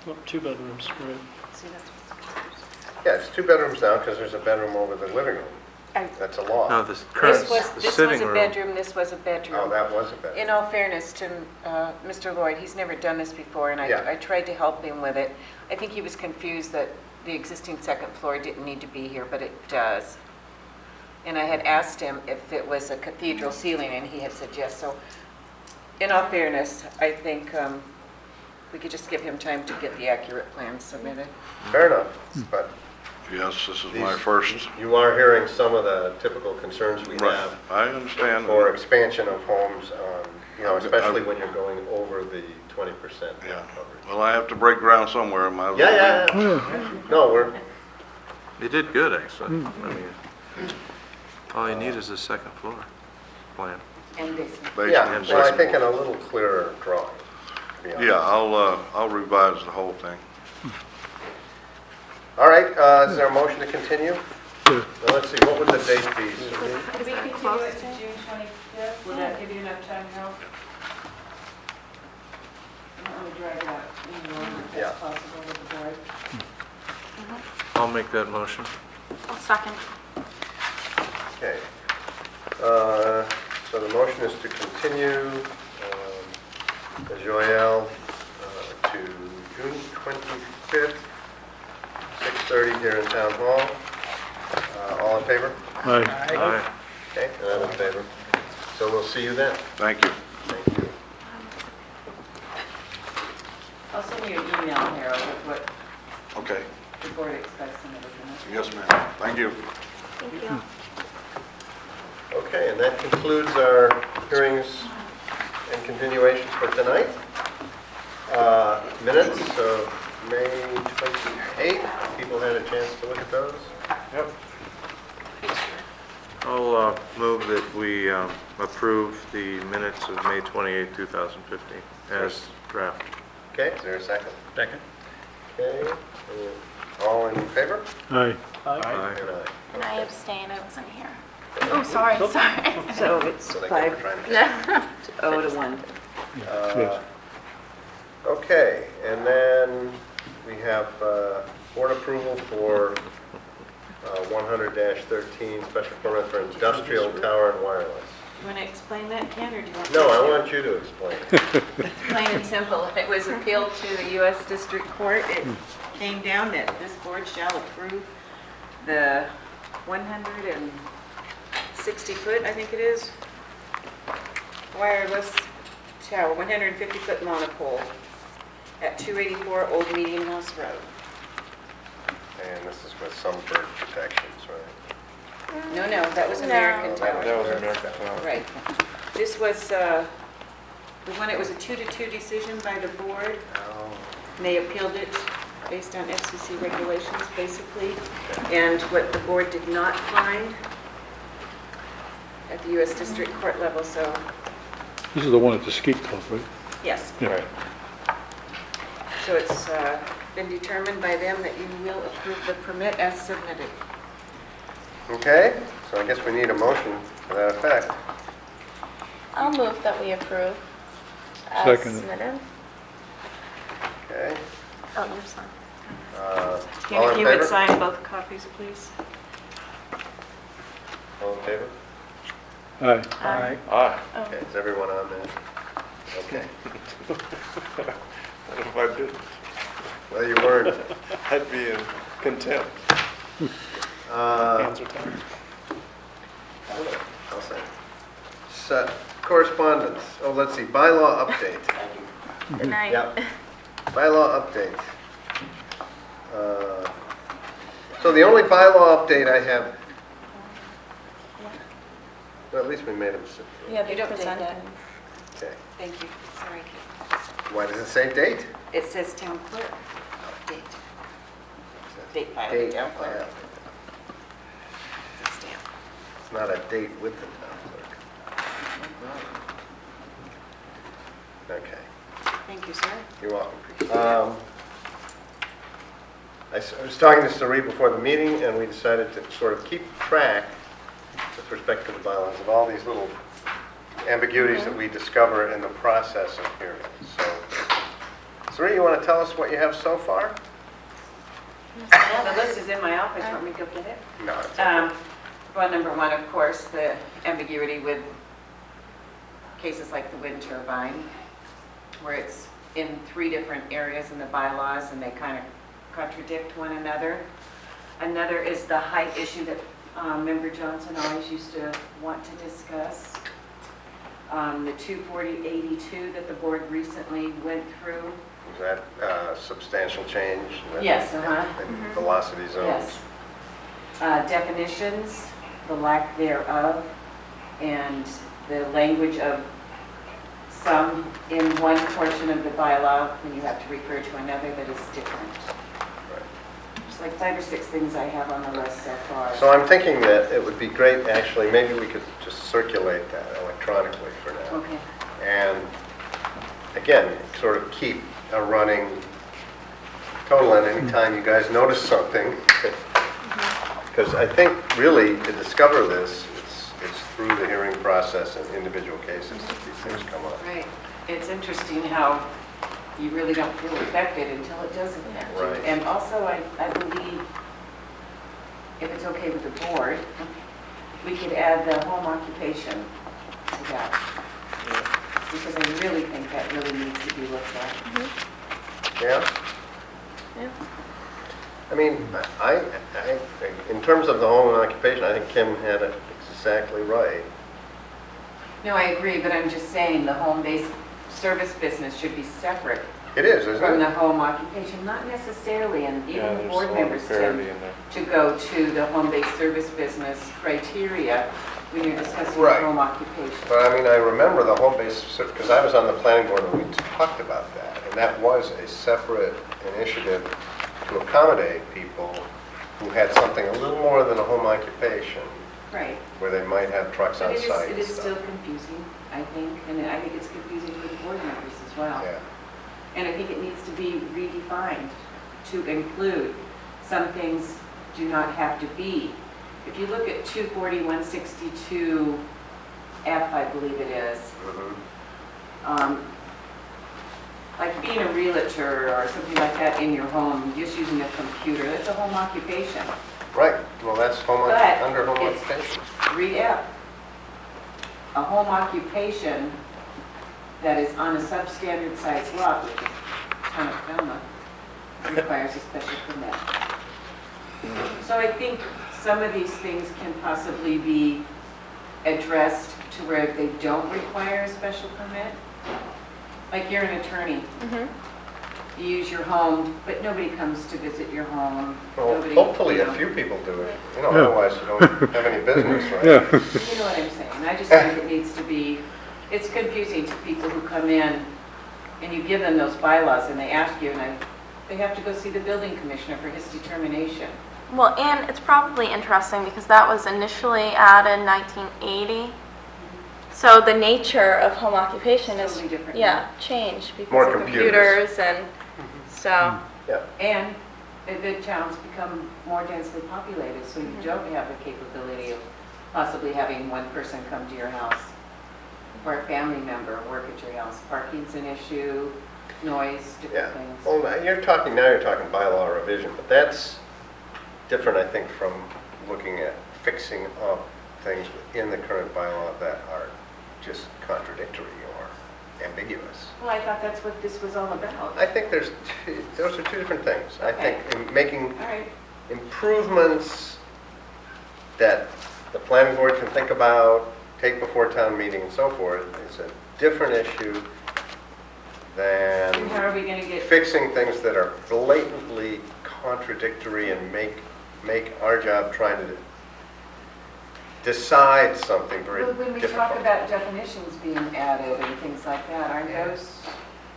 Oh, 2 bedrooms, right. See, that's what's confusing. Yeah, it's 2 bedrooms now because there's a bedroom over the living room. That's a law. No, This was a bedroom, this was a bedroom. Oh, that was a bedroom. In all fairness to Mr. Lloyd, he's never done this before, and Yeah. I tried to help him with it. I think he was confused that the existing second floor didn't need to be here, but it does. And I had asked him if it was a cathedral ceiling, and he had said yes. So in all fairness, I think we could just give him time to get the accurate plans submitted. Fair enough, but Yes, this is my these- first. you are hearing some of the typical concerns we Right. have I understand. for expansion of homes, you know, I've- especially I've- when you're going over the 20% Yeah. lot coverage. Well, I have to break ground somewhere. Might as well Yeah, be- yeah. No, we're, You did good, actually. I mean, all you need is a second floor plan. And this. basement yeah, and well, I second think in floor. a little clearer drawing, to be honest. Yeah, I'll revise the whole thing. All right, is there a motion to continue? Yeah. Now, let's see, what would the date be? Could we continue it to June 25th? Will that give you enough time, Harold? I don't want to drag it out any longer if Yeah. that's possible with the board. I'll make that motion. I'll second. Okay. So the motion is to continue Joyelle to June 25th, 6:30 here in Town Hall. All in favor? Aye. Aye. Okay, and I'm in favor. So we'll see you then. Thank you. Thank you. I'll send you an email, Harold, with what Okay. the board expects and everything. Yes, ma'am. Thank you. Thank you. Okay, and that concludes our hearings and continuations for tonight. Minutes of May 28th. People had a chance to look at those? Yep. I'll move that we approve the minutes of May 28, 2015, as drafted. Okay, is there a second? Second. Okay, all in favor? Aye. Aye. And aye. And I abstain, I wasn't here. Oh, sorry, sorry. So it's So they think we're 5-0 trying to... to 1. Yes. Okay, and then we have board approval for 100-13 special permit for industrial tower and wireless. You want to explain that, Ken, or do you want? No, I want you to explain. Plain and simple. It was appealed to the U.S. District Court. It came down that this board shall approve the 100 and 60 foot, I think it is, wireless tower, 150-foot monopole at 284 Old Medium House Road. And this is with some bird protections, right? No, that was American Tower. That was American Tower. Right. This was the one, it was a 2-2 decision by the board. Oh. And they appealed it based on FCC regulations, basically. And what the board did not find at the U.S. District Court level, so, This is the one at the Skeet Club, right? yes. Yeah. Right. So it's been determined by them that you will approve the permit as submitted. Okay, so I guess we need a motion to that effect. I'll move that we approve as Second. submitted. Okay. Oh, you're fine. All in favor? sign both copies, please? All in favor? Aye. Aye. Ah, Okay, is everyone on that? Okay. what if I didn't? Well, you weren't. I'd be in contempt. Hands are tired. I'll say. Set correspondence. Oh, let's see, bylaw update. Good night. Yep. Bylaw update. So the only bylaw update I have, well, at least we made them sit through. Yeah, they You don't presented. present Okay. Thank you. Sorry. Why does it say date? It says town clerk. Date. Date filed Date with town clerk. filed. It's a stamp. It's not a date with the town clerk. Okay. Thank you, sir. You're welcome. I was talking to Sari before the meeting, and we decided to sort of keep track with respect to the bylaws of all these little ambiguities that we discover in the process of hearings. So, Sari, you want to tell us what you have so far? Yeah, the list is in my office. Want me to go get it? No, it's okay. Well, number one, of course, the ambiguity with cases like the wind turbine, where it's in 3 different areas in the bylaws and they kind of contradict one another. Another is the height issue that Member Johnson always used to want to discuss. The 240-82 that the board recently went through. Is that substantial change? Yes, In velocity zones? Yes. Definitions, the lack thereof, and the language of some in one portion of the bylaw when you have to refer to another that is different. Right. There's like 5 or 6 things I have on the list so far. So I'm thinking that it would be great, actually, maybe we could just circulate that electronically for now. Okay. And again, sort of keep a running total, and anytime you guys notice something, because I think really to discover this, it's through the hearing process and individual cases that these things come up. Right. It's interesting how you really don't feel affected until it does affect you. Right. And also, I believe, if it's okay with the board, we could add the home occupation to that. Because I really think that really needs to be looked at. Yeah? Yeah. I mean, I in terms of the home and occupation, I think Kim had it exactly right. No, I agree, but I'm just saying the home-based service business should be separate It is, isn't from it? the home occupation, not necessarily, and Yeah, even the there's board some members disparity tend in there. to go to the home-based service business criteria when you're discussing Right. home occupation. But I mean, I remember the home-based, because I was on the planning board and we talked about that, and that was a separate initiative to accommodate people who had something a little more than a home occupation, Right. where they might have trucks But on it site is and still stuff. confusing, I think, and I think it's confusing for the board members as well. Yeah, And I think it needs to be redefined to include some things do not have to be. If you look at 240-162F, I believe it is, mhm. like being a realtor or something like that in your home, just using a computer, that's a home occupation. Right, well, that's But under home it's- occupation. Read F. A home occupation that is on a substandard size lot, which is town of Falmouth, requires a special permit. So I think some of these things can possibly be addressed to where they don't require a special permit? Like you're an attorney, you use your home, but nobody comes to visit your home. Well, Nobody, hopefully you a know. few people do it, you Yeah. know, otherwise you don't have any business, right? Yeah. You know what I'm saying? I just think it needs to be, it's confusing to people who come in and you give them those bylaws and they ask you, and they have to go see the building commissioner for his determination. Well, and it's probably interesting because that was initially added in 1980. So the nature of home occupation is, Totally different yeah, changed because More of computers. computers and so, Yeah. And the towns become more densely populated, so you don't have the capability of possibly having one person come to your house or a family member work at your house. Parking's an issue, noise, Yeah, different things. well, now you're talking bylaw revision, but that's different, I think, from looking at fixing up things within the current bylaw that are just contradictory or ambiguous. Well, I thought that's what this was all about. I think those are two different things. I Okay. think in making All right, improvements that the planning board can think about, take before town meeting and so forth is a different issue and how than are we going to get, fixing things that are blatantly contradictory and make our job trying to decide something very well, when we difficult. talk about definitions being added and things like that, aren't those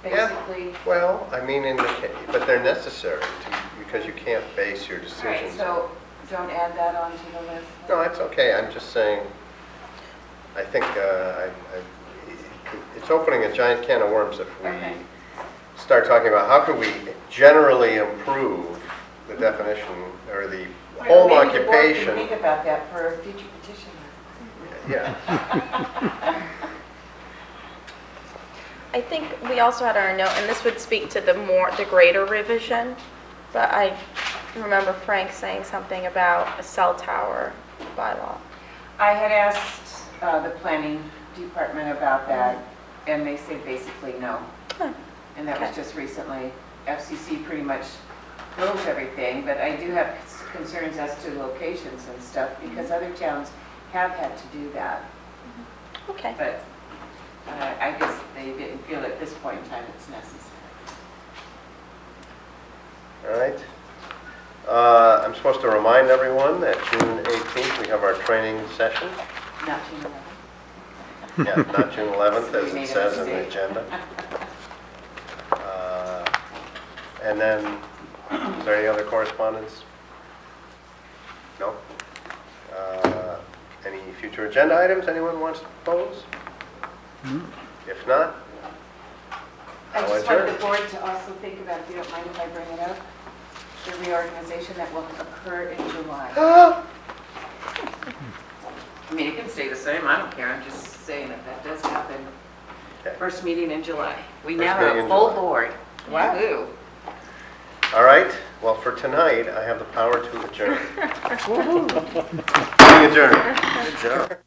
Yeah. basically? Well, I mean, but they're necessary because you can't base your All right, decisions. so don't add that onto the list? No, it's okay, I'm just saying, I think it's opening a giant can of worms if we Okay. start talking about how can we generally improve the definition or the Well, home maybe the board can occupation. think about that for a future petition. Yeah, I think we also had our note, and this would speak to the greater revision, but I remember Frank saying something about a cell tower bylaw. I had asked the planning department about that, and they said basically no. Huh. And that was Okay. just recently. FCC pretty much knows everything, but I do have concerns as to locations and stuff, because other towns have had to do that. Okay. But I guess they didn't feel at this point in time it's necessary. all right. I'm supposed to remind everyone that June 18th, we have our training session. Not too much. Yeah, not June 11th, as We it made a says in the mistake. agenda. And then, is there any other correspondence? No? Any future agenda items anyone wants to propose? If not, I I'll just want adjourn. the board to also think about, if you don't mind if I bring it up, the reorganization that will occur in July. I mean, it can stay the same, I don't care, I'm just saying that that does happen. Okay. First meeting in July. We First now meeting have in full July. board. Wahoo! All right, well, for tonight, I have the power to adjourn. Meeting adjourned. Good job.